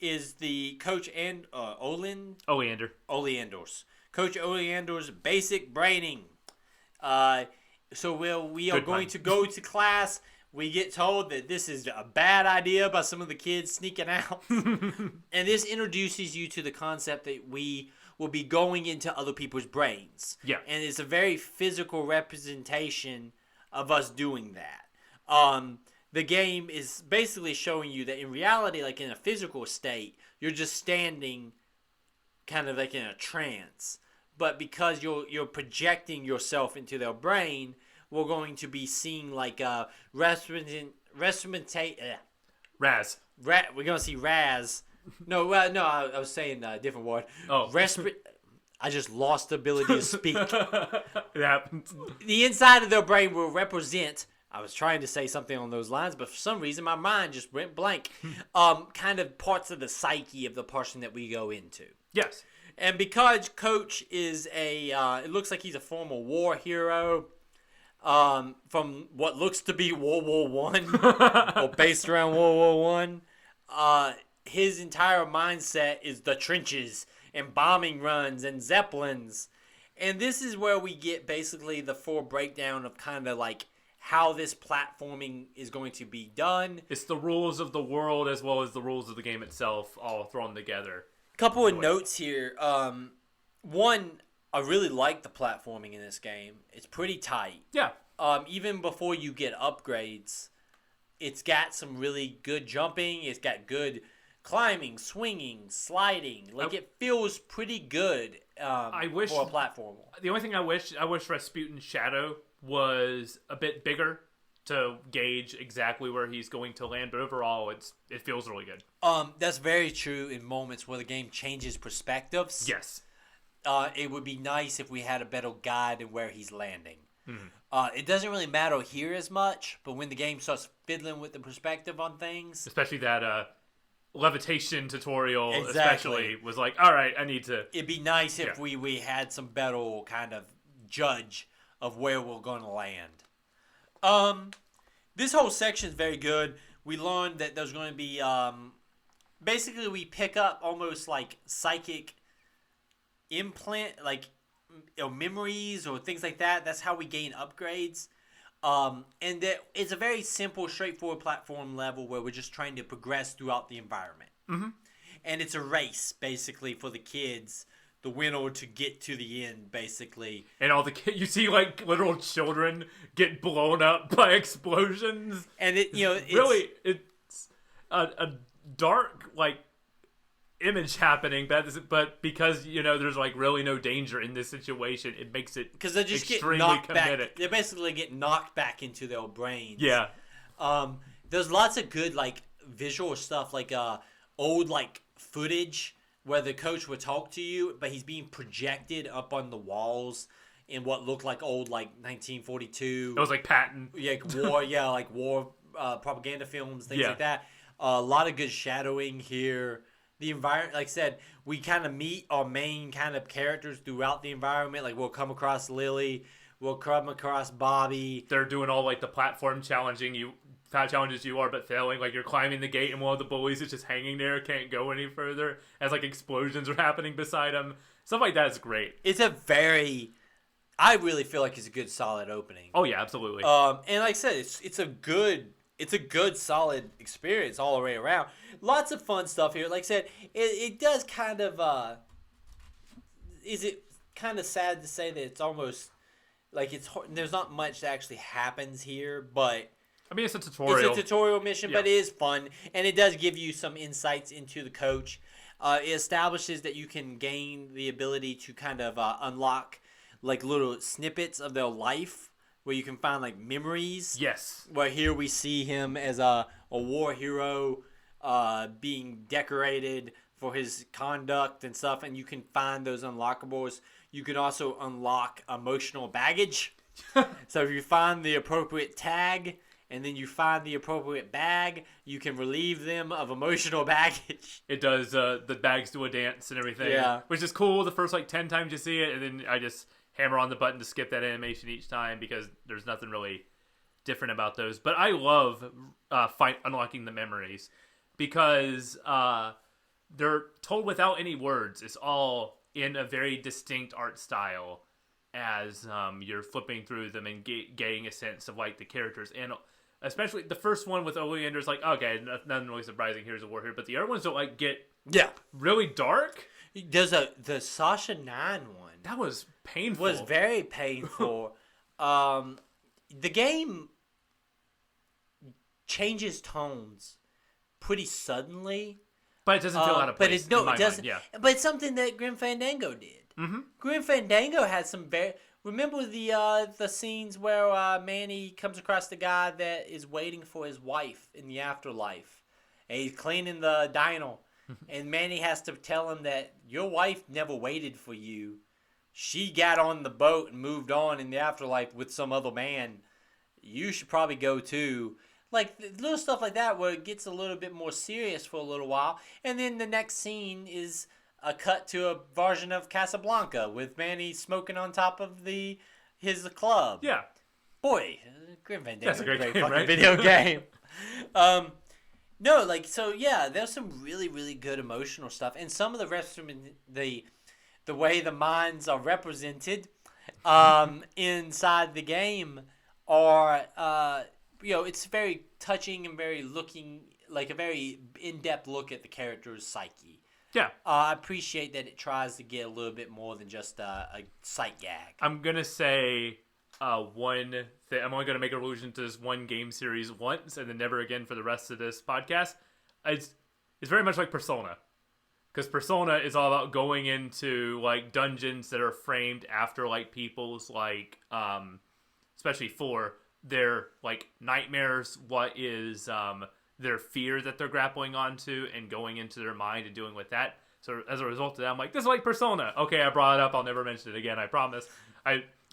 is the Coach Oleander. Oleander's. Coach Oleander's basic braining. So we are going to go to class. We get told that this is a bad idea by some of the kids sneaking out. And this introduces you to the concept that we will be going into other people's brains. Yeah. And it's a very physical representation of us doing that. The game is basically showing you that in reality, like in a physical state, you're just standing kind of like in a trance. But because you're projecting yourself into their brain, we're going to be seeing like Raz. we're going to see Raz. No, I was saying a different word. Oh. I just lost the ability to speak. It happens. The inside of their brain will represent, I was trying to say something on those lines, but for some reason my mind just went blank. Kind of parts of the psyche of the person that we go into. Yes. And because Coach is it looks like he's a former war hero, from what looks to be World War One, or based around World War One. His entire mindset is the trenches and bombing runs and zeppelins, and this is where we get basically the full breakdown of kind of like how this platforming is going to be done. It's the rules of the world as well as the rules of the game itself all thrown together. Couple of notes here. One, I really like the platforming in this game. It's pretty tight. Yeah. Even before you get upgrades, it's got some really good jumping. It's got good climbing, swinging, sliding. Like, it feels pretty good for a platformer. The only thing I wish Rasputin's shadow was a bit bigger to gauge exactly where he's going to land, but overall it feels really good. That's very true in moments where the game changes perspectives. Yes. it would be nice if we had a better guide in where he's landing. Mm-hmm. It doesn't really matter here as much, but when the game starts fiddling with the perspective on things, especially that levitation tutorial, Exactly. especially was like, all right, I need to. it'd be nice if we had some better kind of judge of where we're going to land. This whole section is very good. We learned that there's going to be basically we pick up almost like psychic implant, like memories or things like that. That's how we gain upgrades. And that it's a very simple, straightforward platform level where we're just trying to progress throughout the environment. Mm-hmm. And it's a race, basically, for the kids, the winner to get to the end, basically. And all the you see like literal children get blown up by explosions. And it's a dark like image happening, but because there's like really no danger in this situation, it makes it because they just extremely get knocked comedic. back. They basically get knocked back into their brains. Yeah. There's lots of good like visual stuff, like old like footage where the coach would talk to you, but he's being projected up on the walls in what looked like old like 1942. It was like Patton. war propaganda films, things like that. A lot of good shadowing here. The environment, like I said, we kind of meet our main kind of characters throughout the environment. Like we'll come across Lily, we'll come across Bobby. They're doing all like the platform challenges you are, but failing. Like you're climbing the gate and one of the bullies is just hanging there, can't go any further as like explosions are happening beside him. Stuff like that is great. I really feel like it's a good solid opening. Oh yeah, absolutely. And like I said, it's a good solid experience all the way around. Lots of fun stuff here. Like I said, it does kind of is it kind of sad to say that it's almost like there's not much that actually happens here, but I mean, it's a tutorial. It's a tutorial mission, but it is fun, and it does give you some insights into the coach. It establishes that you can gain the ability to kind of unlock like little snippets of their life where you can find like memories. Yes. Where here we see him as a war hero being decorated for his conduct and stuff, and you can find those unlockables. You can also unlock emotional baggage. So if you find the appropriate tag and then you find the appropriate bag, you can relieve them of emotional baggage. It does, the bags do a dance and everything. Yeah. Which is cool the first like 10 times you see it, and then I just hammer on the button to skip that animation each time because there's nothing really different about those. But I love unlocking the memories because they're told without any words. It's all in a very distinct art style as you're flipping through them and getting a sense of like the characters. And especially the first one with Oleander's like, okay, nothing really surprising, here's a war here. But the other ones don't like get really dark. There's the Sasha 9 one. That was painful. Was very painful. The game changes tones pretty suddenly. But it doesn't feel out of place. It doesn't. Mind, But it's something that Grim Fandango did. Mm-hmm. Grim Fandango had some very. Remember the scenes where Manny comes across the guy that is waiting for his wife in the afterlife, and he's cleaning the dino, and Manny has to tell him that your wife never waited for you. She got on the boat and moved on in the afterlife with some other man. You should probably go too. Like little stuff like that where it gets a little bit more serious for a little while. And then the next scene is a cut to a version of Casablanca with Manny smoking on top of his club. Yeah. Boy, Grim Fandango. That's a great game, fucking right? video game. No, like, so yeah, there's some really, really good emotional stuff. And some of the rest of the way the minds are represented inside the game are, it's very touching and very a very in-depth look at the character's psyche. Yeah. I appreciate that it tries to get a little bit more than just a sight gag. I'm going to say one thing. I'm only going to make allusion to this one game series once and then never again for the rest of this podcast. It's very much like Persona. Because Persona is all about going into like dungeons that are framed after like people's like, especially for their like nightmares, what is their fear that they're grappling onto and going into their mind and doing with that. So as a result of that, I'm like, this is like Persona. Okay, I brought it up. I'll never mention it again. I promise.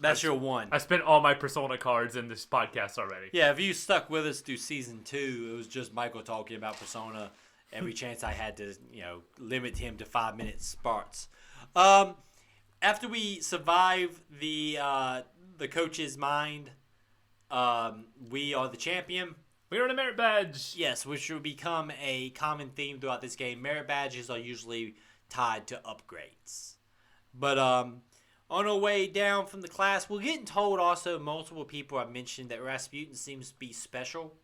That's your one. I spent all my Persona cards in this podcast already. Yeah, if you stuck with us through season 2, it was just Michael talking about Persona every chance I had to, limit him to 5-minute spurts. After we survive the coach's mind, we are the champion. We earn a merit badge. Yes, which will become a common theme throughout this game. Merit badges are usually tied to upgrades. But on our way down from the class, we're getting told also, multiple people have mentioned that Rasputin seems to be special.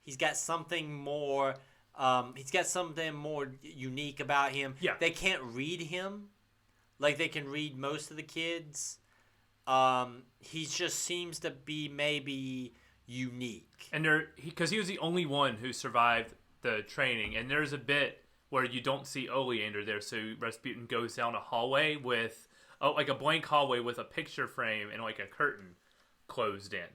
He's got something more unique about him. Yeah. They can't read him like they can read most of the kids. He just seems to be maybe unique. And because he was the only one who survived the training, and there's a bit where you don't see Oleander there, so Rasputin goes down a hallway with like a blank hallway with a picture frame and like a curtain closed in,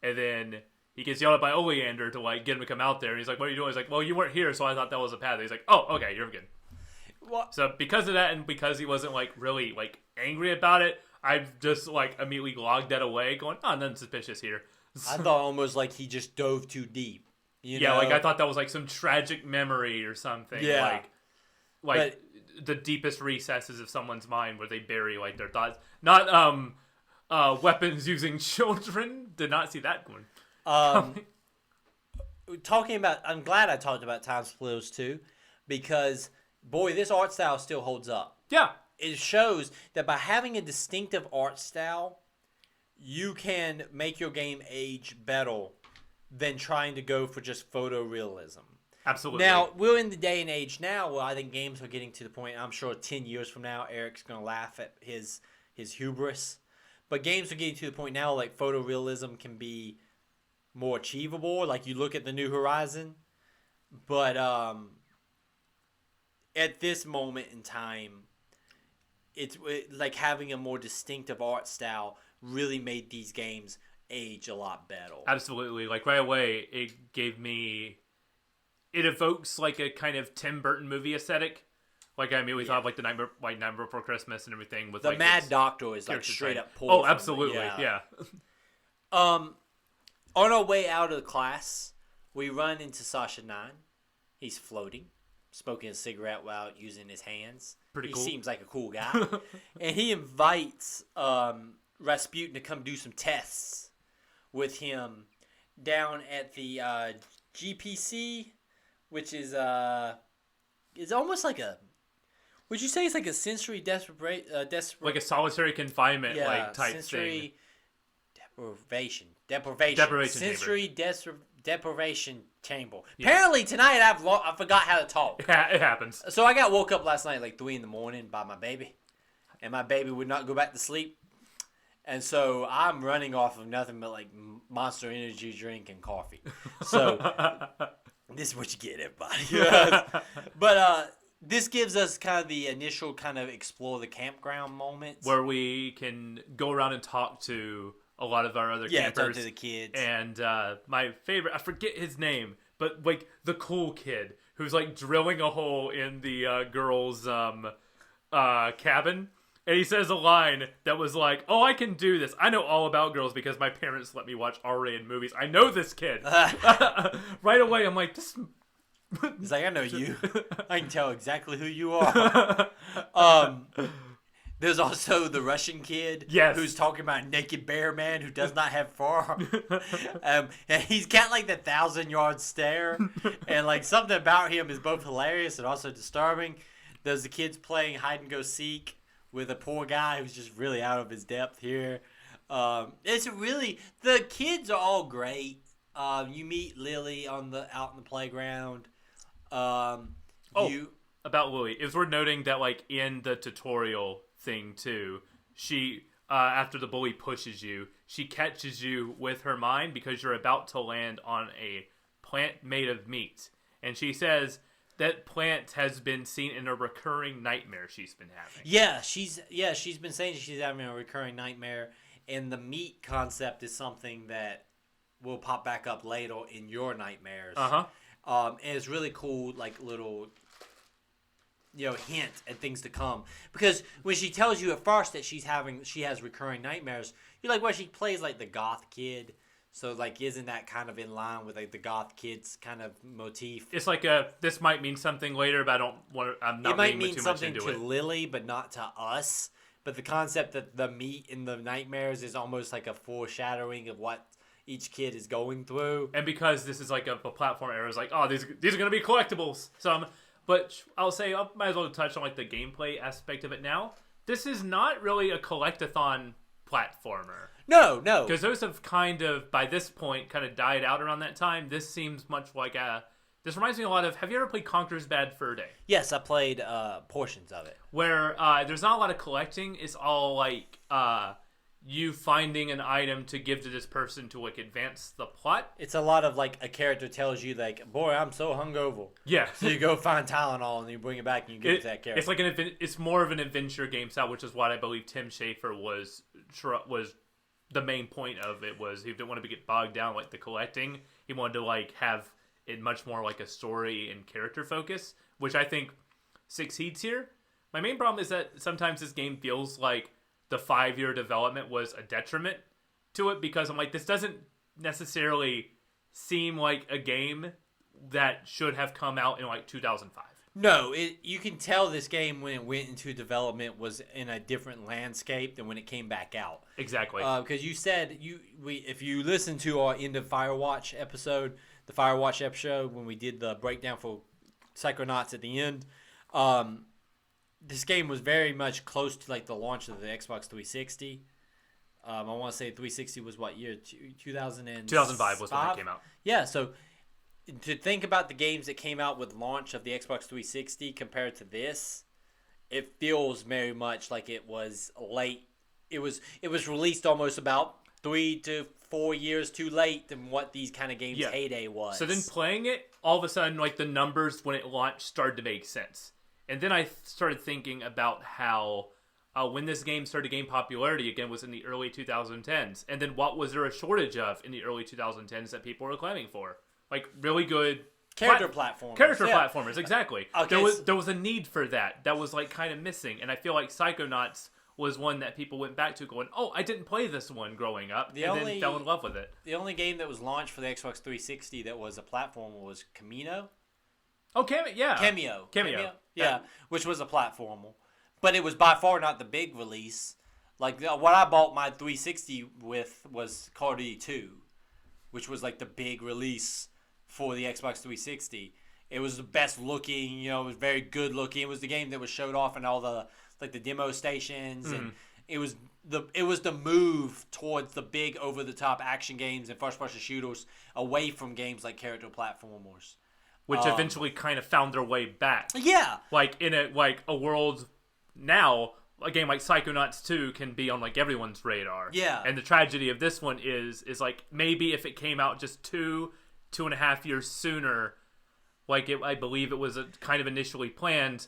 and then he gets yelled at by Oleander to like get him to come out there, and he's like, "What are you doing?" He's like, "Well, you weren't here, so I thought that was a path." He's like, "Oh, okay, you're good." What? So because of that, and because he wasn't like really like angry about it, I've just like immediately logged that away, going, "Oh, nothing suspicious here." I thought almost like he just dove too deep. Like I thought that was like some tragic memory or something. Yeah. Like the deepest recesses of someone's mind where they bury like their thoughts. Not weapons using children. Did not see that one. Talking about, I'm glad I talked about Time Splitters too, because boy, this art style still holds up. Yeah. It shows that by having a distinctive art style, you can make your game age better than trying to go for just photorealism. Absolutely. Now, we're in the day and age now where I think games are getting to the point, I'm sure 10 years from now, Eric's going to laugh at his hubris. But games are getting to the point now like photorealism can be more achievable. Like you look at the New Horizon. But at this moment in time, it's like having a more distinctive art style really made these games age a lot better. Absolutely. Like right away, it evokes like a kind of Tim Burton movie aesthetic. Like I mean, we thought of like the Nightmare Before Christmas and everything with the like Mad Doctor is like straight up pulled. Oh, absolutely, yeah. On our way out of the class, we run into Sasha 9. He's floating, smoking a cigarette while using his hands. Pretty cool. He seems like a cool guy, and he invites Rasputin to come do some tests with him down at the GPC, which is it's almost like a. Would you say it's like a sensory like a solitary confinement like type sensory thing? Deprivation. Sensory deprivation chamber. Yeah. Apparently tonight I forgot how to talk. Yeah, it happens. So I got woke up last night like 3 a.m. by my baby, and my baby would not go back to sleep, and so I'm running off of nothing but like Monster Energy drink and coffee. So this is what you get, everybody. But this gives us kind of the initial kind of explore the campground moments where we can go around and talk to a lot of our other campers. Talk to the kids. And my favorite, I forget his name, but like the cool kid who's like drilling a hole in the girls' cabin. And he says a line that was like, "Oh, I can do this. I know all about girls because my parents let me watch R-rated movies. I know this kid." Right away, I'm like, this... He's like, "I know you. I can tell exactly who you are." There's also the Russian kid who's talking about a naked bear man who does not have fur. And he's got like the 1,000-yard stare. And like something about him is both hilarious and also disturbing. There's the kids playing hide and go seek with a poor guy who's just really out of his depth here. It's really, the kids are all great. You meet Lily out in the playground. About Lily, it was worth noting that like in the tutorial thing too, she after the bully pushes you, she catches you with her mind because you're about to land on a plant made of meat, and she says that plant has been seen in a recurring nightmare she's been having. She's been saying she's having a recurring nightmare, and the meat concept is something that will pop back up later in your nightmares. And it's really cool, like little hint at things to come. Because when she tells you at first that she has recurring nightmares, you're like, well, she plays like the goth kid. So, like, isn't that kind of in line with, like, the goth kids kind of motif? It's like this might mean something later, but I'm not reading too much into it. It might mean something to Lily, but not to us. But the concept that the meat in the nightmares is almost like a foreshadowing of what each kid is going through. And because this is like a platform era, it's like, oh, these are going to be collectibles. But I'll say, I might as well touch on, like, the gameplay aspect of it now. This is not really a collectathon platformer. No. Because those have kind of, by this point, kind of died out around that time. This seems much like this reminds me a lot of, have you ever played Conker's Bad Fur Day? Yes, I played portions of it. Where there's not a lot of collecting. It's all like you finding an item to give to this person to, like, advance the plot. It's a lot of, like, a character tells you, like, boy, I'm so hungover. Yeah. So you go find Tylenol and you bring it back and you give it to that character. It's like it's more of an adventure game style, which is what I believe Tim Schafer was the main point of it. Was he didn't want to get bogged down like the collecting. He wanted to, like, have it much more like a story and character focus, which I think succeeds here. My main problem is that sometimes this game feels like the 5-year development was a detriment to it, because I'm like, this doesn't necessarily seem like a game that should have come out in, like, 2005. No, you can tell this game when it went into development was in a different landscape than when it came back out. Exactly. Because you said if you listen to our End of Firewatch episode, the Firewatch episode when we did the breakdown for Psychonauts at the end, this game was very much close to, like, the launch of the Xbox 360. I want to say 360 was what year? 2005 was when it came out. Yeah, so to think about the games that came out with launch of the Xbox 360 compared to this, it feels very much like it was late. It was released almost about 3 to 4 years too late than what these kind of games' heyday was. So then playing it, all of a sudden, like, the numbers when it launched started to make sense. And then I started thinking about how when this game started to gain popularity again was in the early 2010s. And then what was there a shortage of in the early 2010s that people were clamoring for? Like, really good platformers. Platformers, exactly. Okay, there was a need for that. That was, like, kind of missing. And I feel like Psychonauts was one that people went back to going, oh, I didn't play this one growing up, then fell in love with it. The only game that was launched for the Xbox 360 that was a platformer was Camino. Oh, Cameo. Yeah, which was a platformer. But it was by far not the big release. Like, what I bought my 360 with was Call of Duty 2, which was, like, the big release for the Xbox 360. It was the best looking, it was very good looking. It was the game that was showed off in all the, like, the demo stations, and it was the move towards the big over the top action games and first person shooters away from games like character platformers. Which eventually kind of found their way back. Yeah. Like, in a world now, a game like Psychonauts 2 can be on, like, everyone's radar. Yeah. And the tragedy of this one is like, maybe if it came out just 2.5 years sooner, like I believe it was kind of initially planned,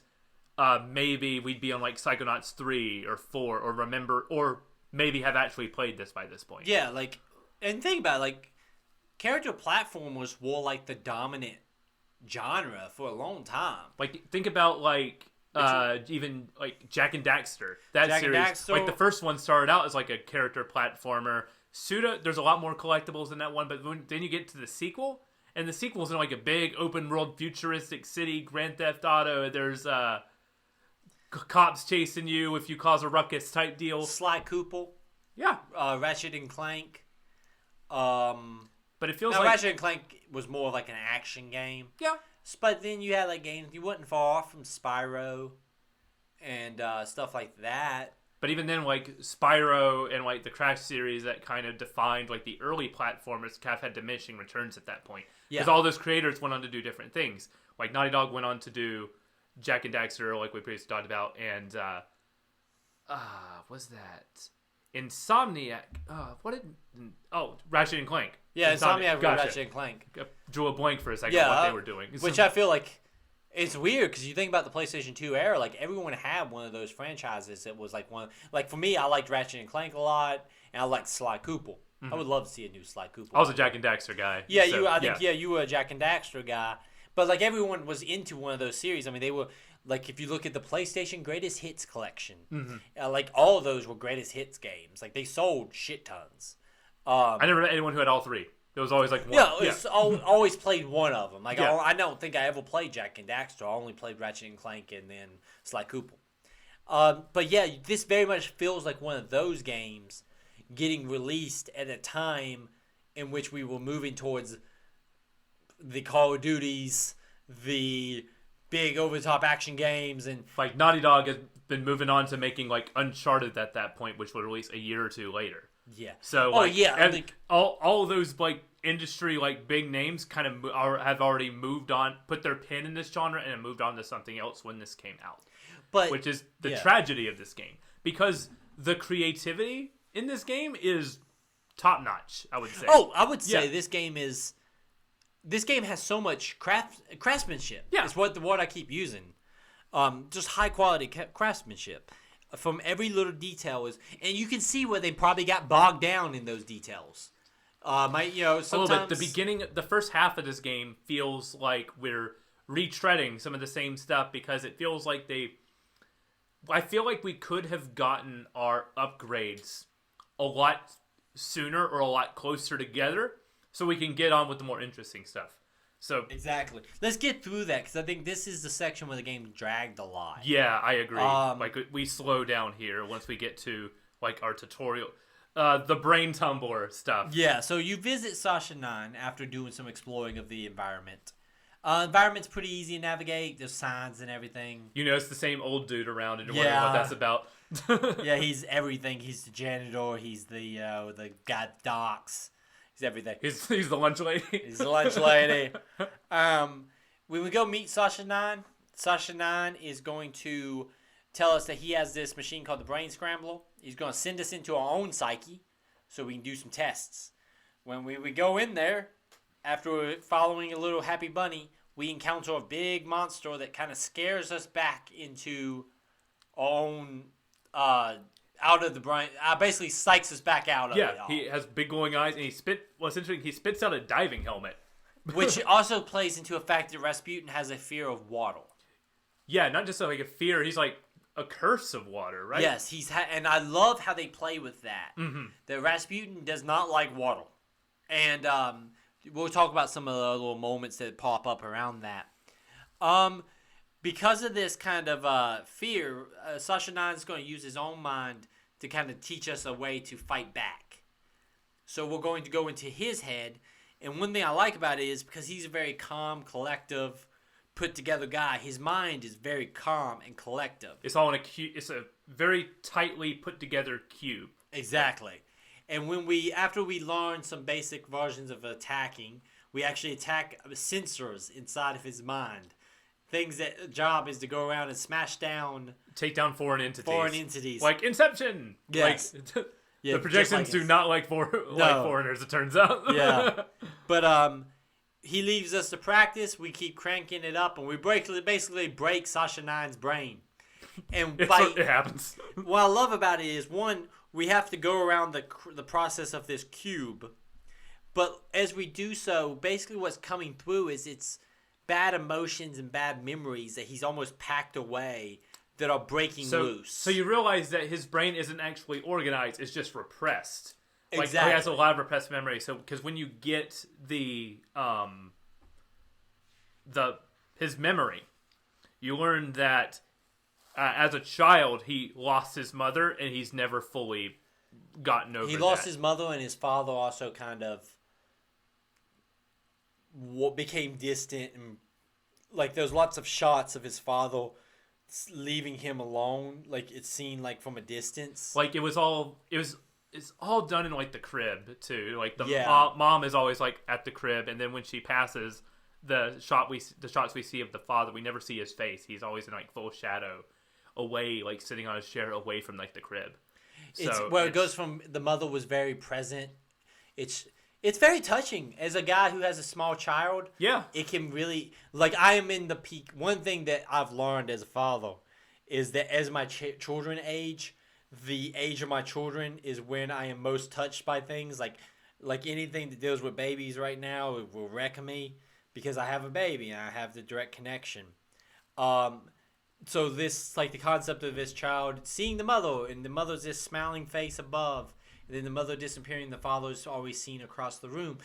maybe we'd be on, like, Psychonauts 3 or 4 or maybe have actually played this by this point. Yeah, like, and think about it, like, character platformers were, like, the dominant genre for a long time. Like, think about, like, even, like, Jak and Daxter. That series, like, the first one started out as, like, a character platformer. There's a lot more collectibles in that one, but then you get to the sequel, and the sequel's in, like, a big open world futuristic city, Grand Theft Auto. There's cops chasing you if you cause a ruckus type deal. Sly Cooper. Yeah. Ratchet and Clank. But it feels now, like Ratchet and Clank was more like an action game. Yeah. But then you had, like, games you wasn't far off from Spyro and stuff like that. But even then, like, Spyro and, like, the Crash series that kind of defined, like, the early platformers kind of had diminishing returns at that point. Because all those creators went on to do different things. Like, Naughty Dog went on to do Jak and Daxter, like we previously talked about, and what's that? Insomniac. Ratchet and Clank. Yeah, Insomniac gotcha. Ratchet and Clank. Drew a blank for a second on what they were doing. Which I feel like it's weird because you think about the PlayStation 2 era, like everyone had one of those franchises that was like one. Like for me, I liked Ratchet and Clank a lot, and I liked Sly Cooper. Mm-hmm. I would love to see a new Sly Cooper. I was a Jak and Daxter guy. Yeah, you were a Jak and Daxter guy. But like everyone was into one of those series. I mean, they were like, if you look at the PlayStation Greatest Hits collection, like all of those were Greatest Hits games. Like they sold shit tons. I never met anyone who had all three. There was always like one. Yeah, it's always played one of them. Like Yeah. I don't think I ever played Jack and Daxter. I only played Ratchet and Clank and then Sly Cooper. But yeah, this very much feels like one of those games getting released at a time in which we were moving towards the Call of Duties, the big over-the-top action games, and Like Naughty Dog has been moving on to making like Uncharted at that point, which would release a year or two later. yeah. So Oh like, yeah, I and think all of those like industry like big names kind of have already moved on, put their pin in this genre, and have moved on to something else when this came out. but Which is the yeah. tragedy of this game, because the creativity in this game is top notch. I would say. Oh, I would say Yeah. this game has so much craftsmanship. Yeah. It's what the word I keep using. Just high quality craftsmanship from every little detail and you can see where they probably got bogged down in those details. Sometimes a little bit. The beginning, the first half of this game feels like we're retreading some of the same stuff because it feels like I feel like we could have gotten our upgrades a lot sooner or a lot closer together so we can get on with the more interesting stuff. So Exactly. Let's get through that because I think this is the section where the game dragged a lot. yeah, I agree. Like we slow down here once we get to like our tutorial, the brain tumbler stuff. Yeah, so you visit Sasha 9 after doing some exploring of the environment. Environment's pretty easy to navigate. There's signs and everything. You know, it's the same old dude around and wondering Yeah. what that's about. Yeah, he's everything. He's the janitor. He's the guy at docks. He's everything. He's the lunch lady. He's the lunch lady. When we go meet Sasha 9, Sasha 9 is going to tell us that he has this machine called the Brain Scrambler. He's going to send us into our own psyche so we can do some tests. When we go in there, after following a little happy bunny, we encounter a big monster that kind of scares us back into our own, out of the brain. Basically psychs us back out of it Yeah, all. he has big glowing eyes, and what's interesting, he spits out a diving helmet. Which also plays into a fact that Rasputin has a fear of water. Yeah, not just like a fear, he's like a curse of water, right? Yes, and I love how they play with that. Mm-hmm. That Rasputin does not like water. And we'll talk about some of the little moments that pop up around that. Because of this kind of fear, Sasha 9 is going to use his own mind to kind of teach us a way to fight back. So we're going to go into his head. And one thing I like about it is because he's a very calm, collective, put-together guy, his mind is very calm and collective. It's all in a cube. It's a very tightly put together cube. Exactly. And after we learn some basic versions of attacking, we actually attack sensors inside of his mind. Things that job is to go around and smash down, Take down foreign entities. Like Inception. Yes. Like, Yeah, the projections do not like foreigners, it turns out. Yeah. But he leaves us to practice. We keep cranking it up, and we basically break Sasha 9's brain. And It happens. what I love about it is, one, we have to go around the process of this cube. But as we do so, basically what's coming through is it's bad emotions and bad memories that he's almost packed away that are breaking loose. So you realize that his brain isn't actually organized; it's just repressed. Like Exactly. he has a lot of repressed memory. So because when you get his memory, you learn that as a child he lost his mother and he's never fully gotten over. He lost his mother, and his father also kind of became distant, and like there's lots of shots of his father leaving him alone, like it's seen like from a distance. Like it's all done in like the crib too. Like the Yeah. mom is always like at the crib, and then when she passes, the shots we see of the father, we never see his face. He's always in like full shadow, away, like sitting on his chair, away from like the crib. It goes from the mother was very present. It's very touching. As a guy who has a small child, Yeah. it can really, like, I am in the peak. One thing that I've learned as a father is that as my children age, the age of my children is when I am most touched by things. Like anything that deals with babies right now will wreck me because I have a baby and I have the direct connection. So this, like the concept of this child seeing the mother, and the mother's this smiling face above, and then the mother disappearing, the father's always seen across the room.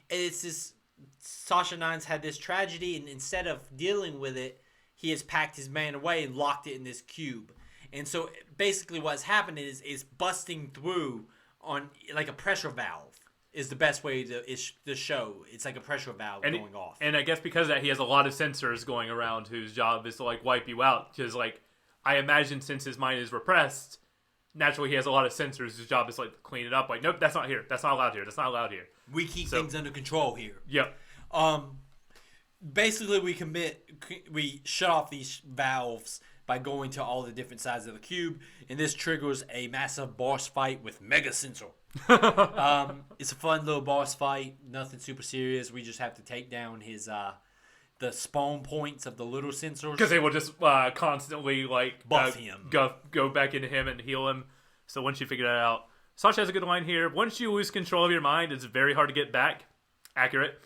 It's this, Sasha Nines had this tragedy, and instead of dealing with it, he has packed his man away and locked it in this cube. And so basically what's happened is busting through on like a pressure valve is the best way to show. It's like a pressure valve going off. And I guess because of that, he has a lot of sensors going around whose job is to like wipe you out. Because like, I imagine since his mind is repressed, naturally he has a lot of sensors whose job is like to clean it up. Like, nope, that's not here. That's not allowed here. That's not allowed here. We keep things under control here. Yep. Basically we shut off these valves by going to all the different sides of the cube, and this triggers a massive boss fight with Mega Sensor. It's a fun little boss fight, nothing super serious. We just have to take down his the spawn points of the little sensors. Because they will just constantly like buff him, go back into him and heal him. So once you figure that out, Sasha has a good line here. Once you lose control of your mind, it's very hard to get back. Accurate.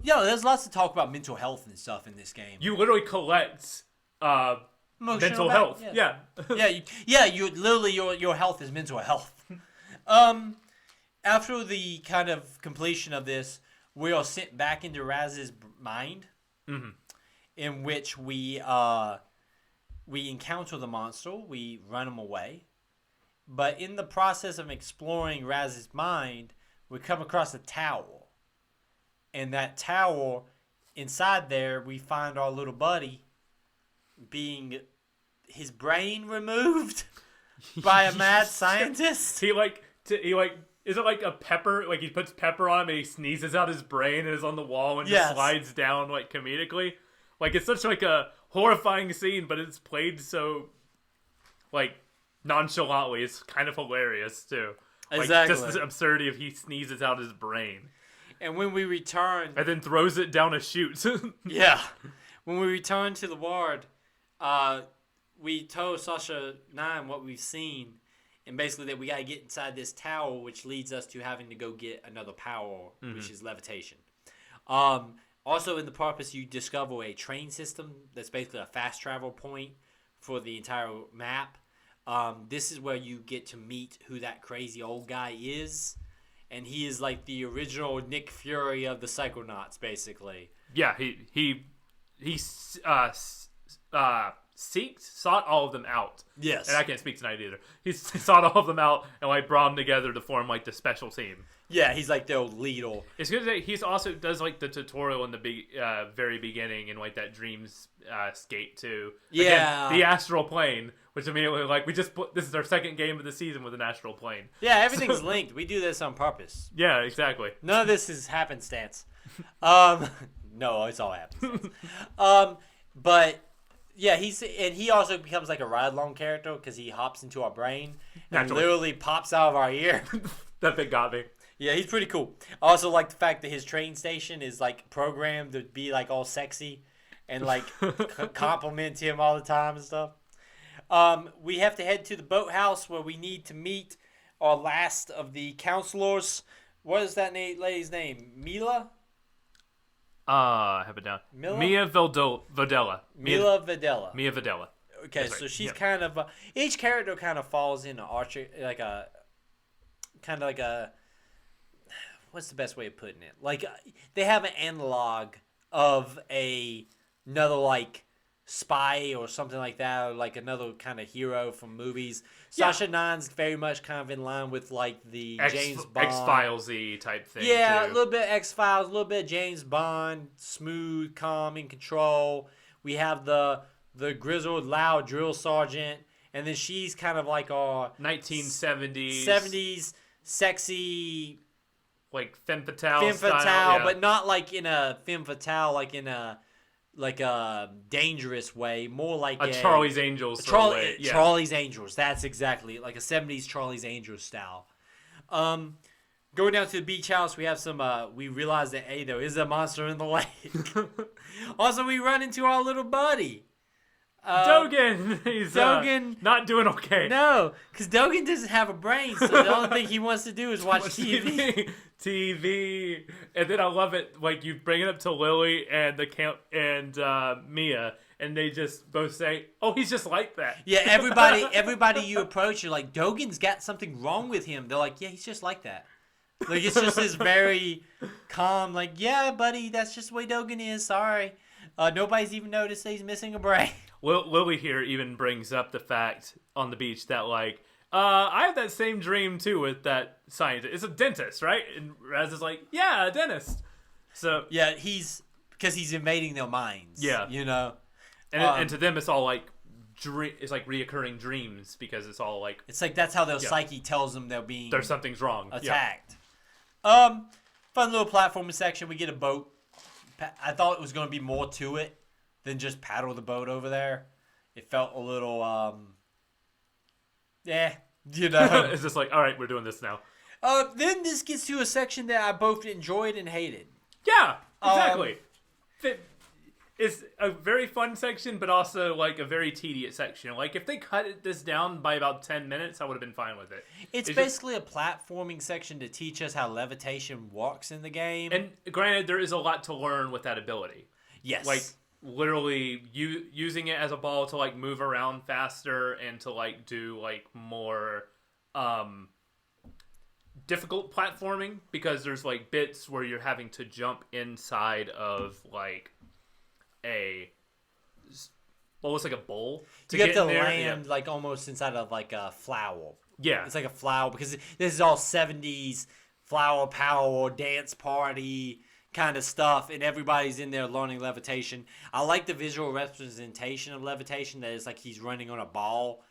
Yeah, there's lots to talk about mental health and stuff in this game. You literally collect mental health. Yeah. You literally your health is mental health. After the kind of completion of this, we are sent back into Raz's mind, in which we encounter the monster, we run him away, but in the process of exploring Raz's mind, we come across a tower, and that tower, inside there, we find our little buddy being his brain removed by a mad scientist. He is it like a pepper? Like he puts pepper on him and he sneezes out his brain and is on the wall and just slides down like comedically. Like it's such like a horrifying scene, but it's played so like nonchalantly. It's kind of hilarious too. Like, exactly. Just this absurdity of he sneezes out his brain. And when we return, and then throws it down a chute. Yeah. When we return to the ward, we told Sasha 9 what we've seen, and basically that we got to get inside this tower, which leads us to having to go get another power, which is levitation. Also, in the purpose, you discover a train system that's basically a fast travel point for the entire map. This is where you get to meet who that crazy old guy is, and he is like the original Nick Fury of the Psychonauts, basically. Yeah, he sought all of them out. Yes. And I can't speak tonight either. He sought all of them out and like brought them together to form like the special team. Yeah, he's like their leader. It's good that he's also does like the tutorial in the very beginning and like that dreams skate too. Yeah. Again, the astral plane, which immediately like this is our second game of the season with an astral plane. Yeah, everything's linked. We do this on purpose. Yeah, exactly. None of this is happenstance. No, it's all happenstance. But yeah, he also becomes like a ride-along character because he hops into our brain and literally pops out of our ear. That bit got me. Yeah, he's pretty cool. I also like the fact that his train station is like programmed to be like all sexy and like compliment him all the time and stuff. We have to head to the boathouse where we need to meet our last of the counselors. What is that lady's name? Mila? I have it down. Mia Videla. Mila Videla. Mia Videla. Okay, so she's kind of each character kind of falls in like a kind of like a, what's the best way of putting it? Like they have an analog of another like spy or something like that, or like another kind of hero from movies. Yeah. Sasha 9's very much kind of in line with like the James Bond, X-Files-y type thing. Yeah, too. A little bit X-Files, a little bit James Bond, smooth, calm, in control. We have the grizzled, loud drill sergeant, and then she's kind of like our 1970s sexy, like femme fatale style, yeah. But not like in a femme fatale, like in a dangerous way, more like a Charlie's Angels way. Yeah. Charlie's Angels, that's exactly like a 70s Charlie's Angels style. Going down to the beach house, we have some we realize that there is a monster in the lake. Also, we run into our little buddy. Dogen! He's Dogen, not doing okay. no, because Dogen doesn't have a brain, so the only thing he wants to do is watch TV. TV. And then I love it, like, you bring it up to Lily and Mia, and they just both say, oh, he's just like that. Yeah, everybody you approach, you're like, Dogen's got something wrong with him. They're like, yeah, he's just like that. Like, it's just this very calm, like, yeah, buddy, that's just the way Dogen is, sorry. Nobody's even noticed that he's missing a brain. Lily here even brings up the fact on the beach that, like, I have that same dream, too, with that scientist. It's a dentist, right? And Raz is like, yeah, a dentist. So yeah, because he's invading their minds. Yeah. You know? And to them, it's all, like, it's like reoccurring dreams because it's all, like... It's like that's how their psyche tells them they're being... something's wrong. Attacked. Fun little platforming section. We get a boat. I thought it was going to be more to it than just paddle the boat over there. It felt a little, you know. It's just like, all right, we're doing this now. Then this gets to a section that I both enjoyed and hated. Yeah, exactly. It's a very fun section, but also, like, a very tedious section. Like, if they cut this down by about 10 minutes, I would have been fine with it. It's basically a platforming section to teach us how levitation works in the game. And granted, there is a lot to learn with that ability. Yes. Like, literally using it as a ball to, like, move around faster and to, like, do, like, more difficult platforming. Because there's, like, bits where you're having to jump inside of, like... almost like a bowl to you get have to in there. land like almost inside of like a flower. Yeah, it's like a flower because this is all 70s flower power dance party kind of stuff, and everybody's in there learning levitation. I like the visual representation of levitation. That is like he's running on a ball.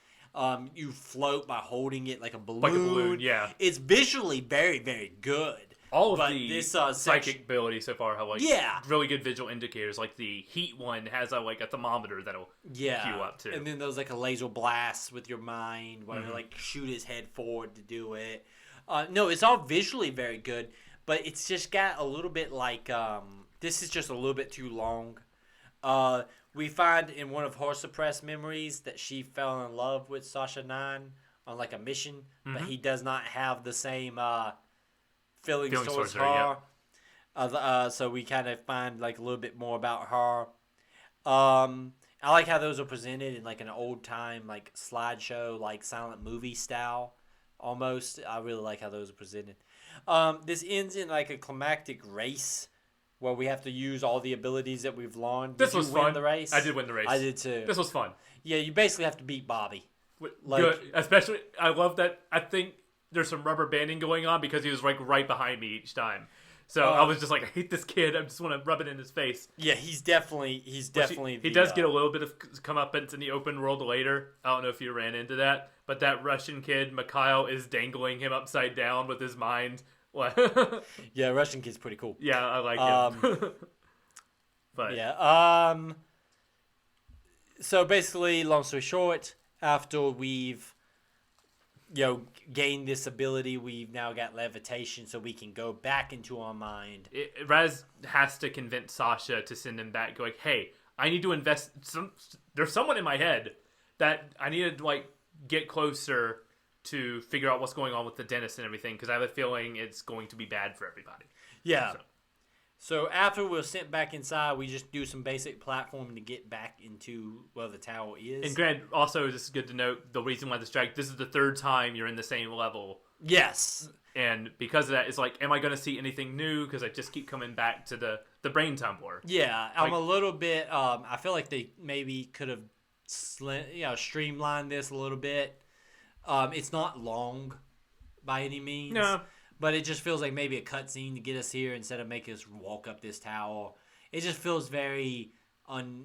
You float by holding it like a balloon. Like a balloon, yeah. It's visually very, very good. All of the psychic abilities so far have, like, yeah, really good visual indicators. Like, the heat one has, a thermometer that'll cue up, too. And then there's, like, a laser blast with your mind where you, like, shoot his head forward to do it. No, it's all visually very good, but it's just got a little bit, like, this is just a little bit too long. We find in one of her suppressed memories that she fell in love with Sasha 9 on, like, a mission, but he does not have the same... feelings towards her. Yep. So we kind of find like a little bit more about her. I like how those are presented in like an old time like slideshow, like silent movie style almost. I really like how those are presented. This ends in like a climactic race where we have to use all the abilities that we've learned. This was fun. Win the race? I did win the race. I did too. This was fun. Yeah, you basically have to beat Bobby. Like, good. Especially, I love that. I think there's some rubber banding going on because he was like right behind me each time. So I was just like, I hate this kid. I just want to rub it in his face. Yeah, he's definitely. He does get a little bit of comeuppance in the open world later. I don't know if you ran into that, but that Russian kid, Mikhail, is dangling him upside down with his mind. Yeah, Russian kid's pretty cool. Yeah, I like him. But yeah. So basically, long story short, after we've gained this ability, we've now got levitation, so we can go back into our mind. Raz has to convince Sasha to send him back, going, hey, I need to invest... There's someone in my head that I need to, like, get closer to figure out what's going on with the dentist and everything, because I have a feeling it's going to be bad for everybody. Yeah. So after we're sent back inside, we just do some basic platforming to get back into where the tower is. And Grant, also, this is good to note, the reason why this is the third time you're in the same level. Yes. And because of that, it's like, am I going to see anything new? Because I just keep coming back to the brain tumbler. Yeah, I'm a little bit, I feel like they maybe could have streamlined this a little bit. It's not long by any means. No. But it just feels like maybe a cutscene to get us here instead of making us walk up this tower. It just feels very...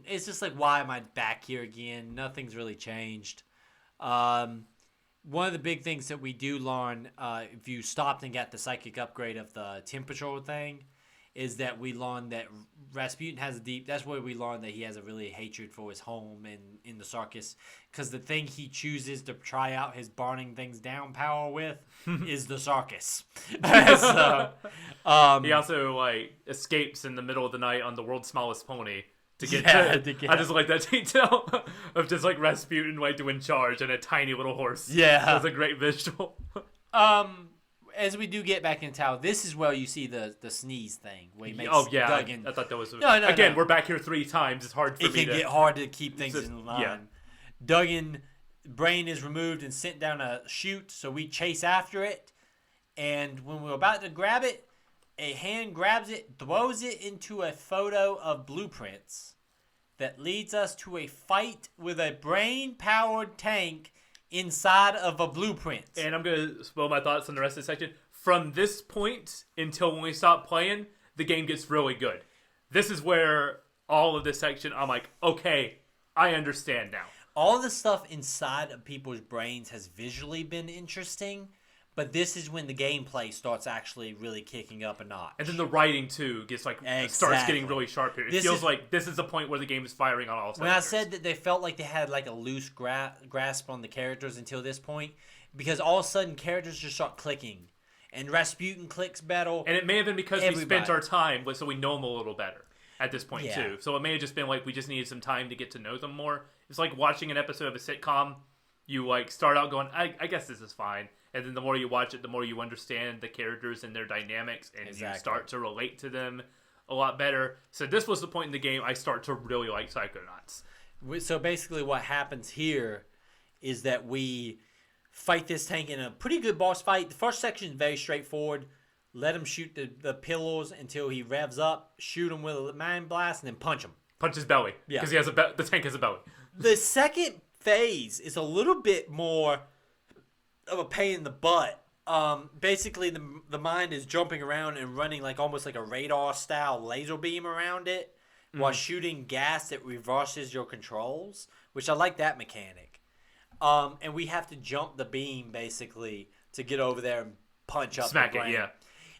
it's just like, why am I back here again? Nothing's really changed. One of the big things that we do learn, if you stopped and got the psychic upgrade of the temperature thing, is that we learn that Rasputin has a deep... That's where we learn that he has a really hatred for his home in the circus. Because the thing he chooses to try out his burning things down power with is the circus. So, he also, like, escapes in the middle of the night on the world's smallest pony to get Yeah, to. I just like that detail of just like Rasputin like doing charge and a tiny little horse. Yeah. It was a great visual. As we do get back in town, this is where you see the sneeze thing. Where he makes Duggan. I thought that was... No. We're back here 3 times. It's hard for me to... It can get hard to keep things in line. Yeah. Duggan, brain is removed and sent down a chute, so we chase after it. And when we're about to grab it, a hand grabs it, throws it into a photo of blueprints that leads us to a fight with a brain-powered tank inside of a blueprint. And I'm going to spoil my thoughts on the rest of the section. From this point until when we stop playing, the game gets really good. This is where all of this section, I'm like, okay, I understand now. All the stuff inside of people's brains has visually been interesting, but this is when the gameplay starts actually really kicking up a notch. And then the writing, too, gets starts getting really sharp here. It feels like this is the point where the game is firing on all cylinders. When I said that they felt like they had like a loose grasp on the characters until this point, because all of a sudden characters just start clicking. And Rasputin clicks better. And it may have been because we spent our time, so we know them a little better at this point, too. So it may have just been like we just needed some time to get to know them more. It's like watching an episode of a sitcom. You like start out going, I guess this is fine. And then the more you watch it, the more you understand the characters and their dynamics, and you start to relate to them a lot better. So this was the point in the game I start to really like Psychonauts. So basically what happens here is that we fight this tank in a pretty good boss fight. The first section is very straightforward. Let him shoot the pillars until he revs up, shoot him with a mind blast, and then punch him. Punch his belly. Yeah. Because the tank has a belly. The second phase is a little bit more of a pain in the butt. Basically, the mind is jumping around and running like almost like a radar-style laser beam around it while shooting gas that reverses your controls, which I like that mechanic. And we have to jump the beam, basically, to get over there and punch up Smack the brain. it,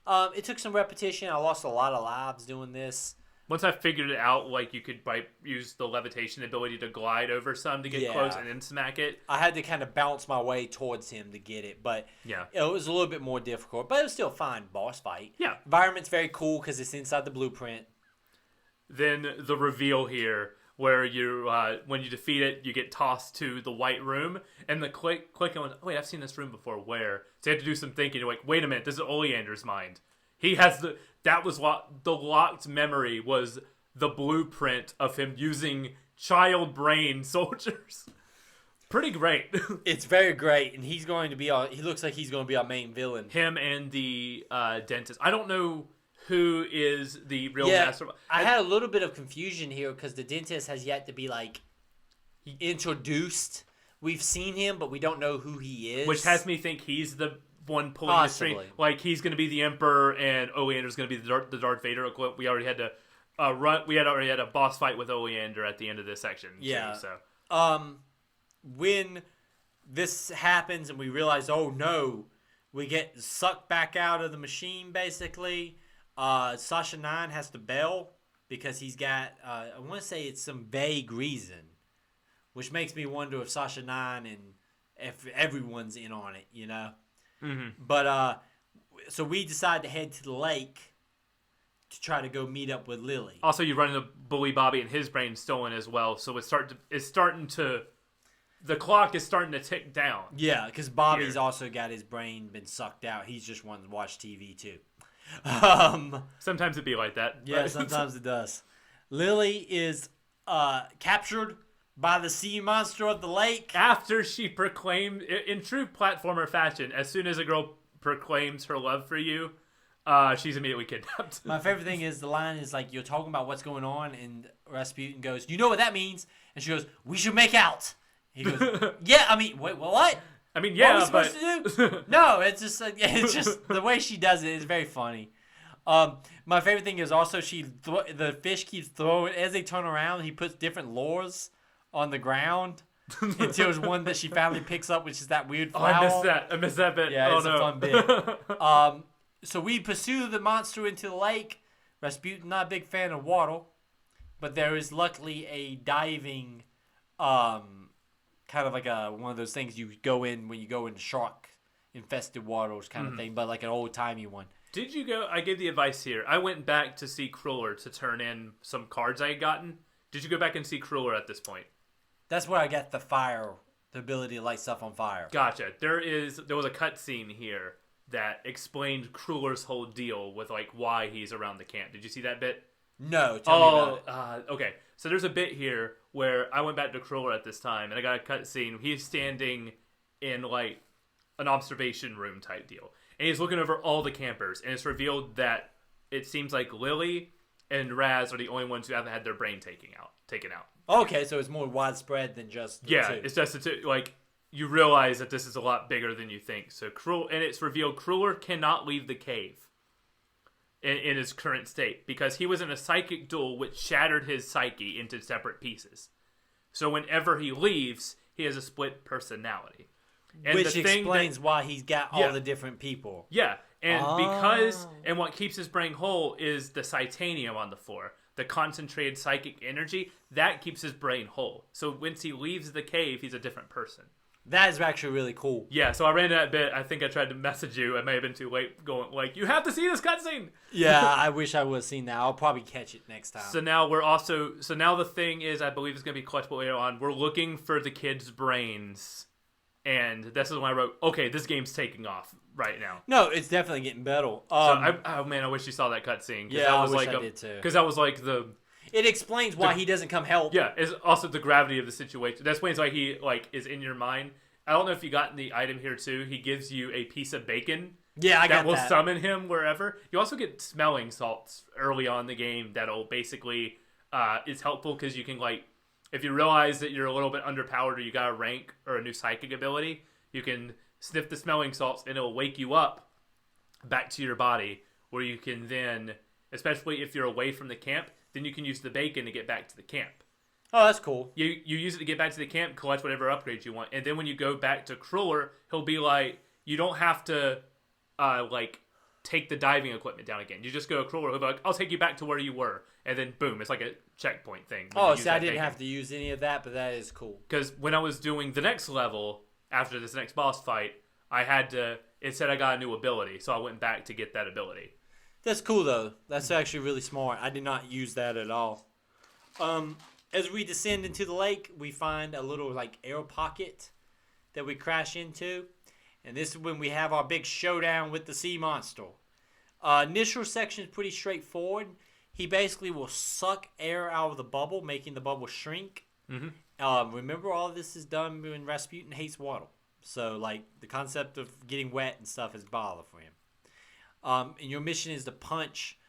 yeah. It took some repetition. I lost a lot of lives doing this. Once I figured it out, like you could use the levitation ability to glide over some to get close and then smack it. I had to kind of bounce my way towards him to get it, but it was a little bit more difficult. But it was still a fine boss fight. Yeah. Environment's very cool because it's inside the blueprint. Then the reveal here, where you when you defeat it, you get tossed to the white room, and the click on, oh wait, I've seen this room before. Where? So you have to do some thinking. You're like, wait a minute, this is Oleander's mind. He has the locked memory was the blueprint of him using child brain soldiers. Pretty great. It's very great, and he looks like he's going to be our main villain. Him and the dentist. I don't know who is the real master. I had a little bit of confusion here because the dentist has yet to be like introduced. We've seen him, but we don't know who he is. Which has me think he's the one pulling the string. Like he's going to be the Emperor, and Oleander's going to be the Darth Vader. We already had to already had a boss fight with Oleander at the end of this section. Yeah. Too, so. When this happens and we realize, oh no, we get sucked back out of the machine. Basically, Sasha 9 has to bail because he's got. I want to say it's some vague reason, which makes me wonder if Sasha 9 and if everyone's in on it. You know. Mm-hmm. But so we decide to head to the lake to try to go meet up with Lily. Also, you run into Bully Bobby and his brain's stolen as well, so the clock is starting to tick down. Yeah, because Bobby's also got his brain been sucked out. He's just wanting to watch TV too. Sometimes it be like that. Yeah, sometimes it does. Lily is captured by the sea monster of the lake. After she proclaimed, in true platformer fashion, as soon as a girl proclaims her love for you, she's immediately kidnapped. My favorite thing is the line is like, you're talking about what's going on, and Rasputin goes, you know what that means? And she goes, we should make out. He goes, yeah, I mean, wait, what? I mean, yeah, what are we supposed to do? No, it's just like, it's just the way she does it is very funny. My favorite thing is also the fish keeps throwing, as they turn around, he puts different lures on the ground until there's one that she finally picks up, which is that weird flower. I missed that bit. Yeah, it's a fun bit. So we pursue the monster into the lake. Rasputin, not a big fan of water, but there is luckily a diving, kind of like one of those things you go in when you go into shark-infested waters kind of thing, but like an old-timey one. Did you go? I gave the advice here. I went back to see Cruller to turn in some cards I had gotten. Did you go back and see Crueler at this point? That's where I got the ability to light stuff on fire. Gotcha. There was a cutscene here that explained Crueler's whole deal with like why he's around the camp. Did you see that bit? No, tell me about it. Okay. So there's a bit here where I went back to Crueler at this time, and I got a cutscene. He's standing in like an observation room type deal, and he's looking over all the campers, and it's revealed that it seems like Lily and Raz are the only ones who haven't had their brain taken out. Okay, so it's more widespread than just the two. It's just the two. Like, you realize that this is a lot bigger than you think. So and it's revealed Crueler cannot leave the cave in his current state because he was in a psychic duel which shattered his psyche into separate pieces. So whenever he leaves, he has a split personality. And which explains why he's got all the different people. Yeah, and and what keeps his brain whole is the Psytanium on the floor. The concentrated psychic energy, that keeps his brain whole. So once he leaves the cave, he's a different person. That is actually really cool. Yeah, so I ran that bit. I think I tried to message you. I may have been too late going, like, you have to see this cutscene! Yeah, I wish I would have seen that. I'll probably catch it next time. So now now the thing is, I believe it's going to be collectible later on. We're looking for the kids' brains. And this is when I wrote, okay, this game's taking off right now. No, it's definitely getting better. I wish you saw that cutscene. Yeah, I wish I did too. Because that was like it explains why he doesn't come help. Yeah, it's also the gravity of the situation. That explains why he is in your mind. I don't know if you got the item here too. He gives you a piece of bacon. Yeah, I got that. That will summon him wherever. You also get smelling salts early on in the game that'll basically is helpful because you can if you realize that you're a little bit underpowered or you got a rank or a new psychic ability, you can sniff the smelling salts and it'll wake you up back to your body where you can then, especially if you're away from the camp, then you can use the bacon to get back to the camp. Oh, that's cool. You use it to get back to the camp, collect whatever upgrades you want, and then when you go back to Crueler, he'll be like, you don't have to take the diving equipment down again. You just go to Crueler, he'll be like, I'll take you back to where you were. And then, boom, it's like a checkpoint thing. Oh, see, I didn't have to use any of that, but that is cool. Because when I was doing the next level, after this next boss fight, it said I got a new ability, so I went back to get that ability. That's cool, though. That's actually really smart. I did not use that at all. As we descend into the lake, we find a little, air pocket that we crash into. And this is when we have our big showdown with the sea monster. Initial section is pretty straightforward. He basically will suck air out of the bubble, making the bubble shrink. Mm-hmm. Remember, all of this is done when Rasputin hates water. So, the concept of getting wet and stuff is bother for him. And your mission is to punch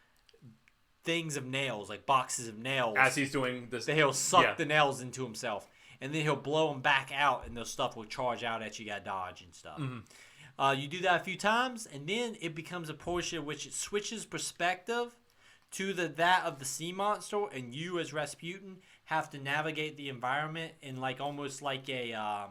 things of nails, like boxes of nails. As he's doing this. Then he'll suck the nails into himself. And then he'll blow them back out, and the stuff will charge out at you. You got to dodge and stuff. Mm-hmm. You do that a few times, and then it becomes a portion in which it switches perspective to that of the sea monster, and you as Rasputin have to navigate the environment in almost like a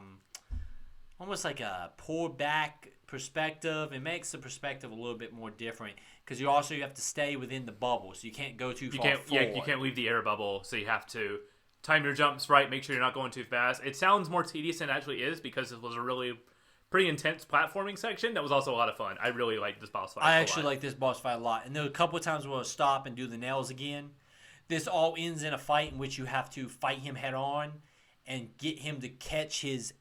pulled back perspective. It makes the perspective a little bit more different because you have to stay within the bubble, so you can't go too far forward. Yeah, you can't leave the air bubble, so you have to time your jumps right, make sure you're not going too fast. It sounds more tedious than it actually is because it was a really pretty intense platforming section that was also a lot of fun. I really liked this boss fight. I actually like this boss fight a lot. And there were a couple of times where we'll stop and do the nails again. This all ends in a fight in which you have to fight him head on and get him to catch his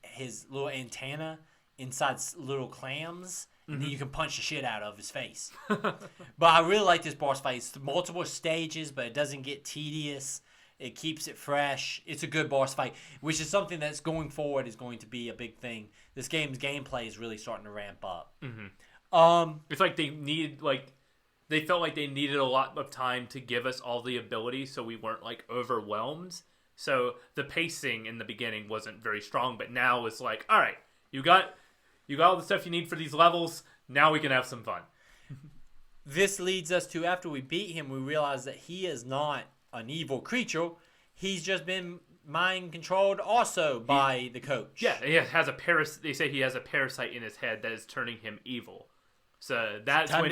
little antenna inside little clams. And then you can punch the shit out of his face. But I really like this boss fight. It's multiple stages, but it doesn't get tedious. It keeps it fresh. It's a good boss fight, which is something that's going forward is going to be a big thing. This game's gameplay is really starting to ramp up. Mm-hmm. It's like they felt like they needed a lot of time to give us all the abilities so we weren't overwhelmed. So the pacing in the beginning wasn't very strong, but now it's like, all right, you got all the stuff you need for these levels. Now we can have some fun. This leads us to, after we beat him, we realize that he is not an evil creature. He's just been mind controlled also by the coach. Yeah, he has they say he has a parasite in his head that is turning him evil. So that's time when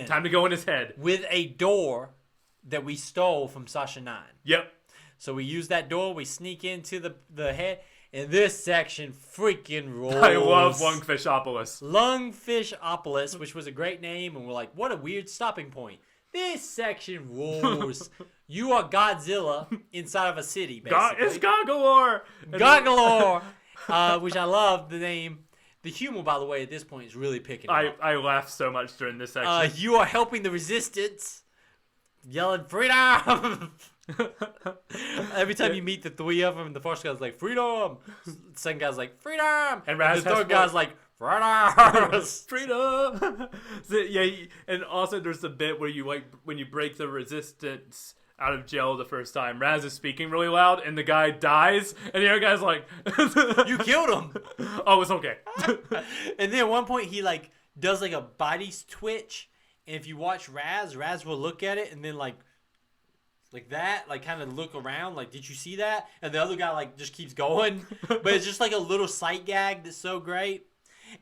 time to go in his head with a door that we stole from Sasha 9. Yep. So we use that door, we sneak into the head, and this section freaking rolls. I love Lungfishopolis. Lungfishopolis, which was a great name, and we're like, what a weird stopping point. This section rules. You are Godzilla inside of a city, basically. It's Goggalor! Goggalor! Which I love the name. The humor, by the way, at this point is really picking up. I laughed so much during this section. You are helping the resistance. Yelling, freedom! Every time you meet the three of them, the first guy's like, freedom! The second guy's like, freedom! And the third guy's like, freedom! Freedom! So, yeah, and also there's a bit where you, like, when you break the resistance out of jail the first time, Raz is speaking really loud, and the guy dies, and the other guy's like... You killed him! Oh, it's okay. And then at one point, he, like, does, like, a body twitch, and if you watch Raz will look at it, and then, like that, like, kind of look around, like, did you see that? And the other guy, like, just keeps going. But it's just, like, a little sight gag that's so great.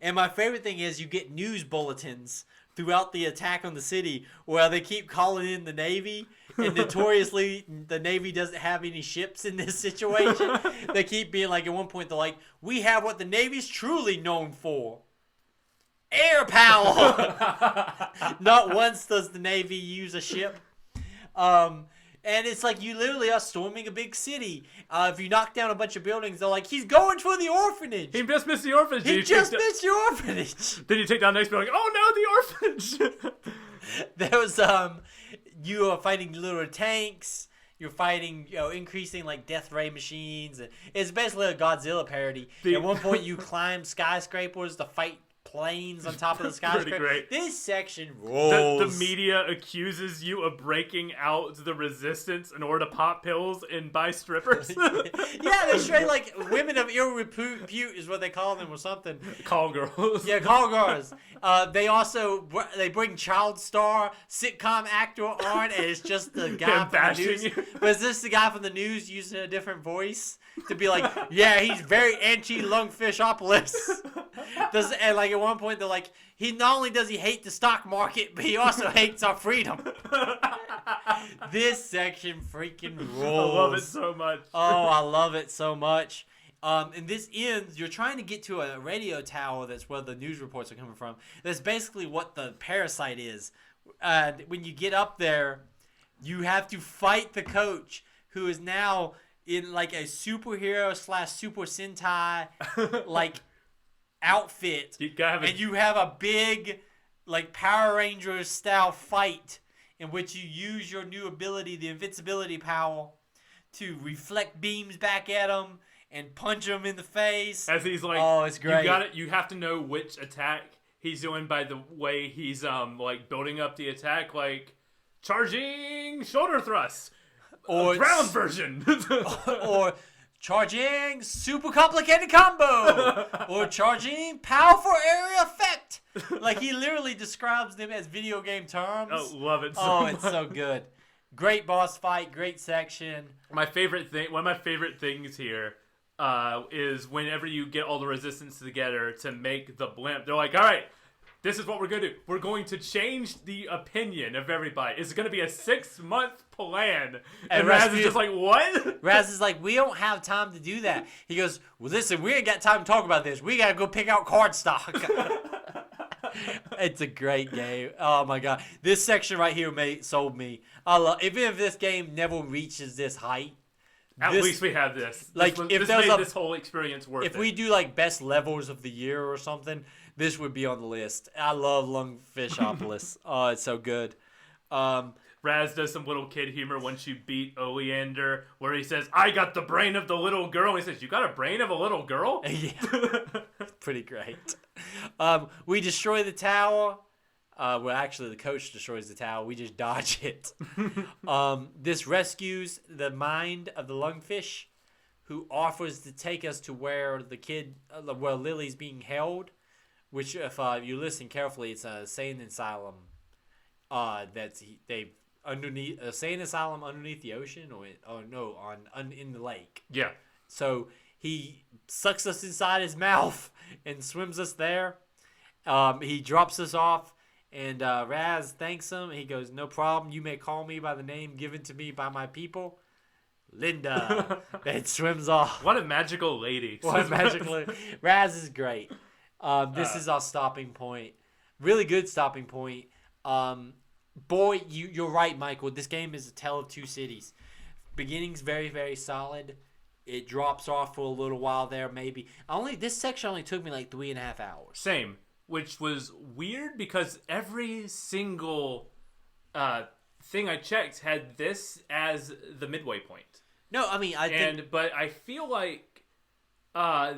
And my favorite thing is you get news bulletins throughout the attack on the city where they keep calling in the Navy. And notoriously, the Navy doesn't have any ships in this situation. They keep being like, at one point, they're like, we have what the Navy's truly known for. Air power! Not once does the Navy use a ship. And it's like you literally are storming a big city. If you knock down a bunch of buildings, they're like, he's going for the orphanage. He just missed the orphanage. He just missed your orphanage. Then you take down the next building. Oh no, the orphanage. There was you are fighting little tanks. You're fighting, increasing like death ray machines. It's basically a Godzilla parody. At one point, you climb skyscrapers to fight planes on top of the skyscraper. Pretty great. This section rolls. The media accuses you of breaking out the resistance in order to pop pills and buy strippers. Yeah, they straight like women of ill repute is what they call them or something. Call girls. Yeah, call girls. They bring child star sitcom actor on, and it's just the guy from the news. But is this the guy from the news using a different voice to be like, yeah, he's very anti-lungfishopolis. And like at one point they're like, he not only does he hate the stock market, but he also hates our freedom. This section freaking rules. I love it so much. Oh, I love it so much. And this ends, you're trying to get to a radio tower that's where the news reports are coming from. That's basically what the parasite is. When you get up there, you have to fight the coach, who is now in like a superhero / Super Sentai like outfit. You have a big like Power Rangers style fight in which you use your new ability, the invincibility power, to reflect beams back at him and punch him in the face. As he's like, oh, it's great. You have to know which attack he's doing by the way he's like building up the attack, like charging shoulder thrusts, or ground version, or charging super complicated combo, or charging powerful area effect. Like he literally describes them as video game terms. Oh, love it! It's so good. Great boss fight, great section. One of my favorite things here is whenever you get all the resistance together to make the blimp, they're like, all right, this is what we're going to do. We're going to change the opinion of everybody. It's going to be a 6-month plan. And Raz is just like, what? Raz is like, we don't have time to do that. He goes, well, listen, we ain't got time to talk about this. We got to go pick out card stock. It's a great game. Oh, my God. This section right here sold me. Even if this game never reaches this height, at least we have this. Like, this made this whole experience worth it. If we do, like, best levels of the year or something, this would be on the list. I love Lungfishopolis. Oh, it's so good. Raz does some little kid humor once you beat Oleander, where he says, I got the brain of the little girl. And he says, you got a brain of a little girl? Yeah. Pretty great. We destroy the tower. Well, actually, the coach destroys the tower. We just dodge it. This rescues the mind of the lungfish, who offers to take us to where where Lily's being held. Which, if you listen carefully, it's a sane asylum. Underneath a sane asylum underneath the ocean, in the lake. Yeah. So he sucks us inside his mouth and swims us there. He drops us off. And Raz thanks him. He goes, no problem. You may call me by the name given to me by my people, Linda. And swims off. What a magical lady. Raz is great. This is our stopping point. Really good stopping point. boy, you're right, Michael. This game is a tale of two cities. Beginning's very, very solid. It drops off for a little while there, maybe. This section only took me like 3.5 hours. Same, which was weird because every single thing I checked had this as the midway point. No, I mean, but I feel like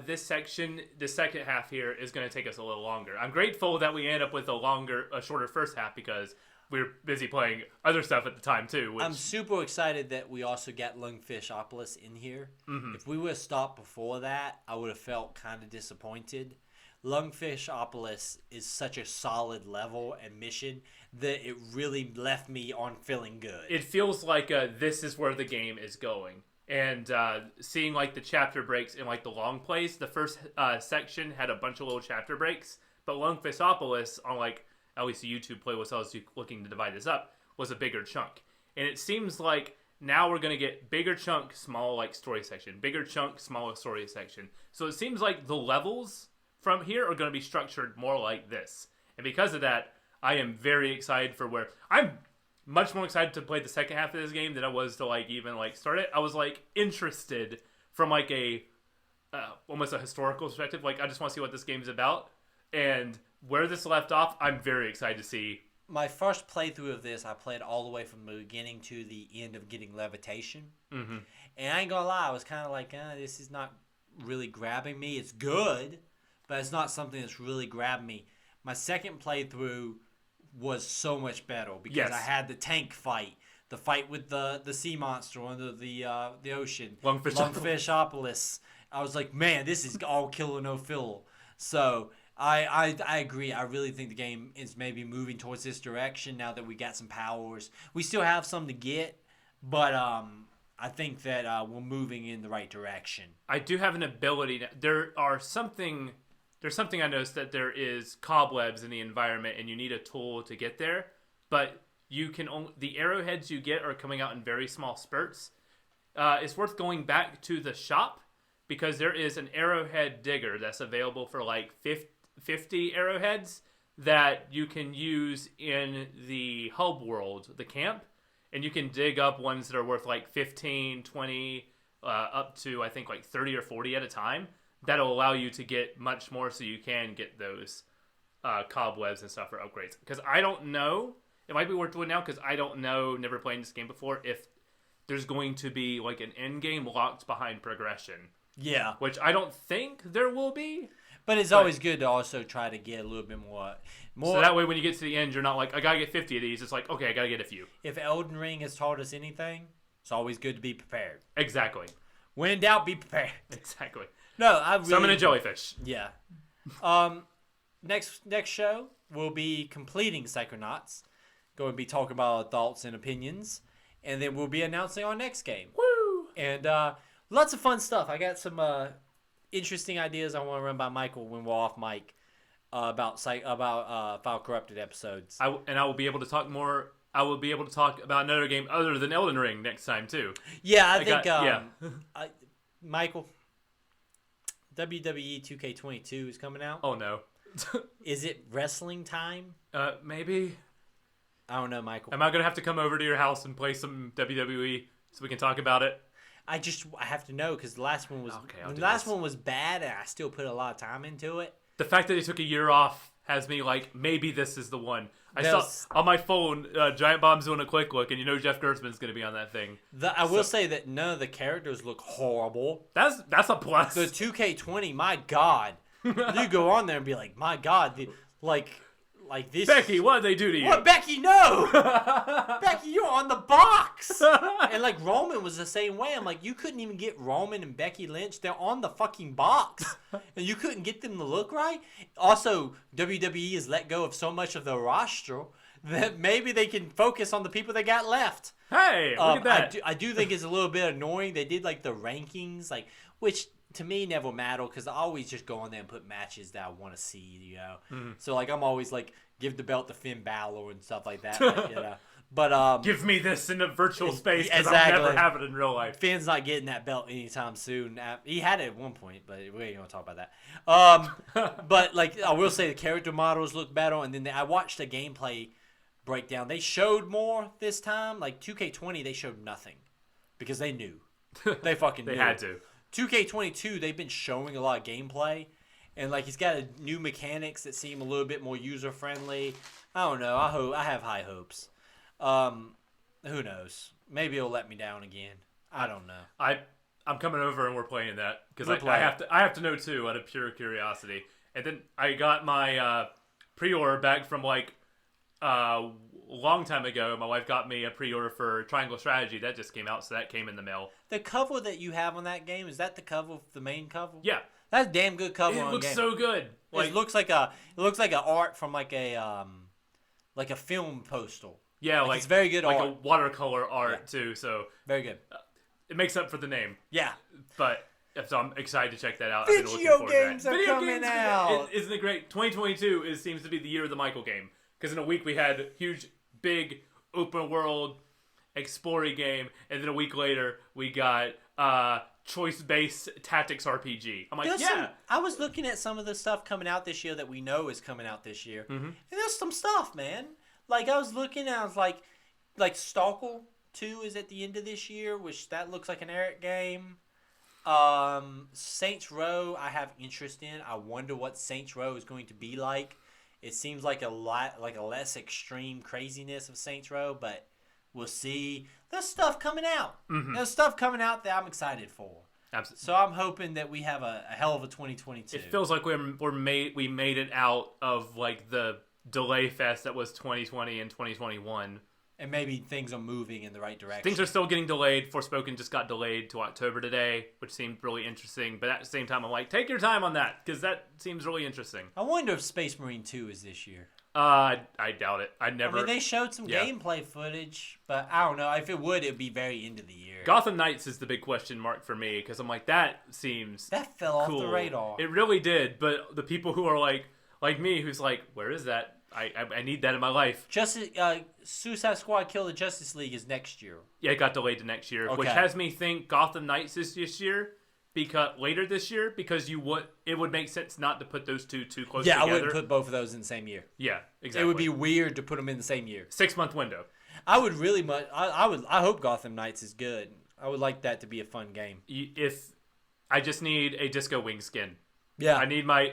this section, the second half here, is going to take us a little longer. I'm grateful that we end up with a shorter first half because we were busy playing other stuff at the time too. I'm super excited that we also got Lungfishopolis in here. Mm-hmm. If we would have stopped before that, I would have felt kind of disappointed. Lungfishopolis is such a solid level and mission that it really left me on feeling good. It feels like this is where the game is going. And seeing like the chapter breaks in like the long plays, the first section had a bunch of little chapter breaks, but Lungfishopolis on like at least the YouTube playlist I was looking to divide this up was a bigger chunk. And it seems like now we're going to get bigger chunk, small like story section, bigger chunk, smaller story section. So it seems like the levels from here are going to be structured more like this. And because of that, I am very excited for where I'm much more excited to play the second half of this game than I was to like even like start it. I was like interested from like a almost a historical perspective. Like I just want to see what this game is about. And where this left off, I'm very excited to see. My first playthrough of this, I played all the way from the beginning to the end of getting levitation. Mm-hmm. And I ain't gonna lie, I was kind of like, this is not really grabbing me. It's good, but it's not something that's really grabbed me. My second playthrough was so much better because I had the tank fight, the fight with the sea monster under the ocean, Lungfishopolis. I was like, man, this is all kill or no fill. So I agree. I really think the game is maybe moving towards this direction now that we got some powers. We still have some to get, but I think that we're moving in the right direction. I do have an ability. There's something I noticed that there is cobwebs in the environment, and you need a tool to get there. But you can the arrowheads you get are coming out in very small spurts. It's worth going back to the shop because there is an arrowhead digger that's available for like 50 arrowheads that you can use in the hub world, the camp, and you can dig up ones that are worth like 15, 20, up to I think like 30 or 40 at a time. That'll allow you to get much more so you can get those cobwebs and stuff for upgrades. Because I don't know, it might be worth doing now because I don't know, never played this game before, if there's going to be like an end game locked behind progression. Yeah. Which I don't think there will be. But it's always good to also try to get a little bit more. So that way when you get to the end, you're not like, I gotta get 50 of these. It's like, okay, I gotta get a few. If Elden Ring has taught us anything, it's always good to be prepared. Exactly. When in doubt, be prepared. Exactly. No, I really... Summon a jellyfish. Yeah. Next show, we'll be completing Psychonauts. Going to be talking about our thoughts and opinions. And then we'll be announcing our next game. Woo! And lots of fun stuff. I got some interesting ideas I want to run by Michael when we're off mic about File Corrupted episodes. I will be able to talk more. I will be able to talk about another game other than Elden Ring next time too. Yeah, I think Michael, WWE 2K22 is coming out. Oh no. Is it wrestling time? Maybe. I don't know, Michael. Am I gonna have to come over to your house and play some WWE so we can talk about it? I have to know because the last one was one was bad and I still put a lot of time into it. The fact that they took a year off has me like, maybe this is the one. I saw on my phone Giant Bomb's doing a quick look, and you know Jeff Gertzman's going to be on that thing. I will say that none of the characters look horrible. That's a plus. The 2K20, my God, you go on there and be like, my God, like this. Becky, what did they do to you? What, Becky? No, Becky, you're on the box. And like Roman was the same way. I'm like, you couldn't even get Roman and Becky Lynch. They're on the fucking box, and you couldn't get them to look right. Also, WWE has let go of so much of their roster that maybe they can focus on the people they got left. Hey, look at that. I do think it's a little bit annoying. They did like the rankings, which to me never matter because I always just go on there and put matches that I want to see, you know. Mm-hmm. So like I'm always like give the belt to Finn Balor and stuff like that, like, you know. But give me this in a virtual space because I'll never have it in real life. Finn's not getting that belt anytime soon. He had it at one point, but we ain't gonna talk about that. But like I will say the character models look better, and then I watched a gameplay breakdown. They showed more this time. Like 2K20, they showed nothing because they knew. They fucking knew. They had to. 2K22, they've been showing a lot of gameplay, and like it's got new mechanics that seem a little bit more user friendly. I don't know. I have high hopes. Who knows? Maybe it'll let me down again. I don't know. I'm coming over and we're playing that because I have to know too, out of pure curiosity. And then I got my pre-order back from like a long time ago. My wife got me a pre-order for Triangle Strategy that just came out, so that came in the mail. The cover that you have on that game, is that the cover, the main cover? Yeah, that's a damn good cover. It on looks game. so good. Like, it looks like a art from like a film postal. Yeah, like it's very good like art. a watercolor art too. So very good. It makes up for the name. Yeah, but so I'm excited to check that out. Video games are coming out. Isn't it great? 2022 seems to be the year of the Michael game because in a week we had huge, big open world exploring game, and then a week later we got choice-based tactics RPG. I'm like, I was looking at some of the stuff coming out this year that we know is coming out this year, and there's some stuff, man. Like I was looking, I was like Stalker 2 is at the end of this year, which that looks like an Eric game. Saints Row, I have interest in. I wonder what Saints Row is going to be like. It seems like a less extreme craziness of Saints Row, but we'll see. There's stuff coming out. There's stuff coming out that I'm excited for. Absolutely. So I'm hoping that we have a hell of a 2022. It feels like we made it out of like the delay fest that was 2020 and 2021. And maybe things are moving in the right direction. Things are still getting delayed. Forspoken just got delayed to October today, which seemed really interesting. But at the same time, I'm like, take your time on that, because that seems really interesting. I wonder if Space Marine 2 is this year. I doubt it. I mean, they showed some gameplay footage, but I don't know. If it would, it would be very end of the year. Gotham Knights is the big question mark for me, because I'm like, that seems That fell cool. off the radar. It really did, but the people who are like me, who's like, where is that? I need that in my life. Suicide Squad Kill the Justice League is next year. Yeah, it got delayed to next year, which has me think Gotham Knights is this year, because later this year, because it would make sense not to put those two too close together. Yeah, I wouldn't put both of those in the same year. Yeah, exactly. It would be weird to put them in the same year. 6-month window. I would really much. I hope Gotham Knights is good. I would like that to be a fun game. If I just need a Disco Wing skin. Yeah, I need my.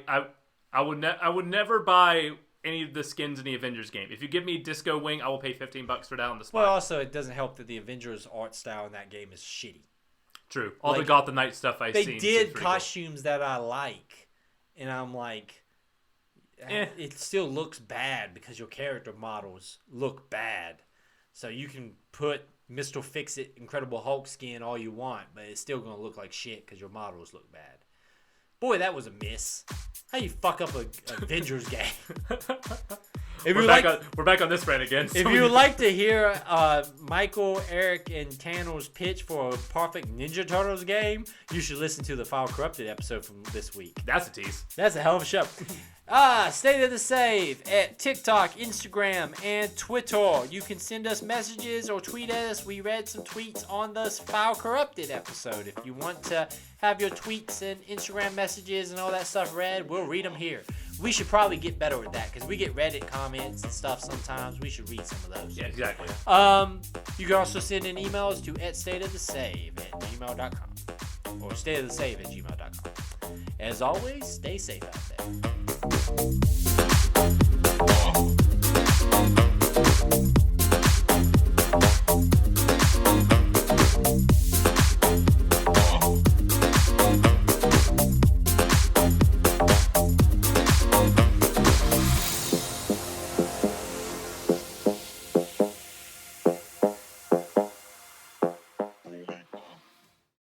I would never buy any of the skins in the Avengers game. If you give me Disco Wing, I will pay $15 for that on the spot. Well, also it doesn't help that the Avengers art style in that game is shitty. True. All the Gotham Knight stuff I've seen. They did costumes that I like, and I'm like, it still looks bad because your character models look bad. So you can put Mr. Fix-It Incredible Hulk skin all you want, but it's still going to look like shit because your models look bad. Boy, that was a miss. How you fuck up a Avengers game? We're back on this rant again. If you would like to hear Michael, Eric, and Tanner's pitch for a perfect Ninja Turtles game, you should listen to the File Corrupted episode from this week. That's a tease. That's a hell of a show. State of the Save at TikTok, Instagram, and Twitter. You can send us messages or tweet at us. We read some tweets on this File Corrupted episode. If you want to have your tweets and Instagram messages and all that stuff read, we'll read them here. We should probably get better at that because we get Reddit comments and stuff sometimes. We should read some of those. Yeah, exactly. You can also send in emails to stateofthesave@gmail.com or stateofthesave@gmail.com. As always, stay safe out there.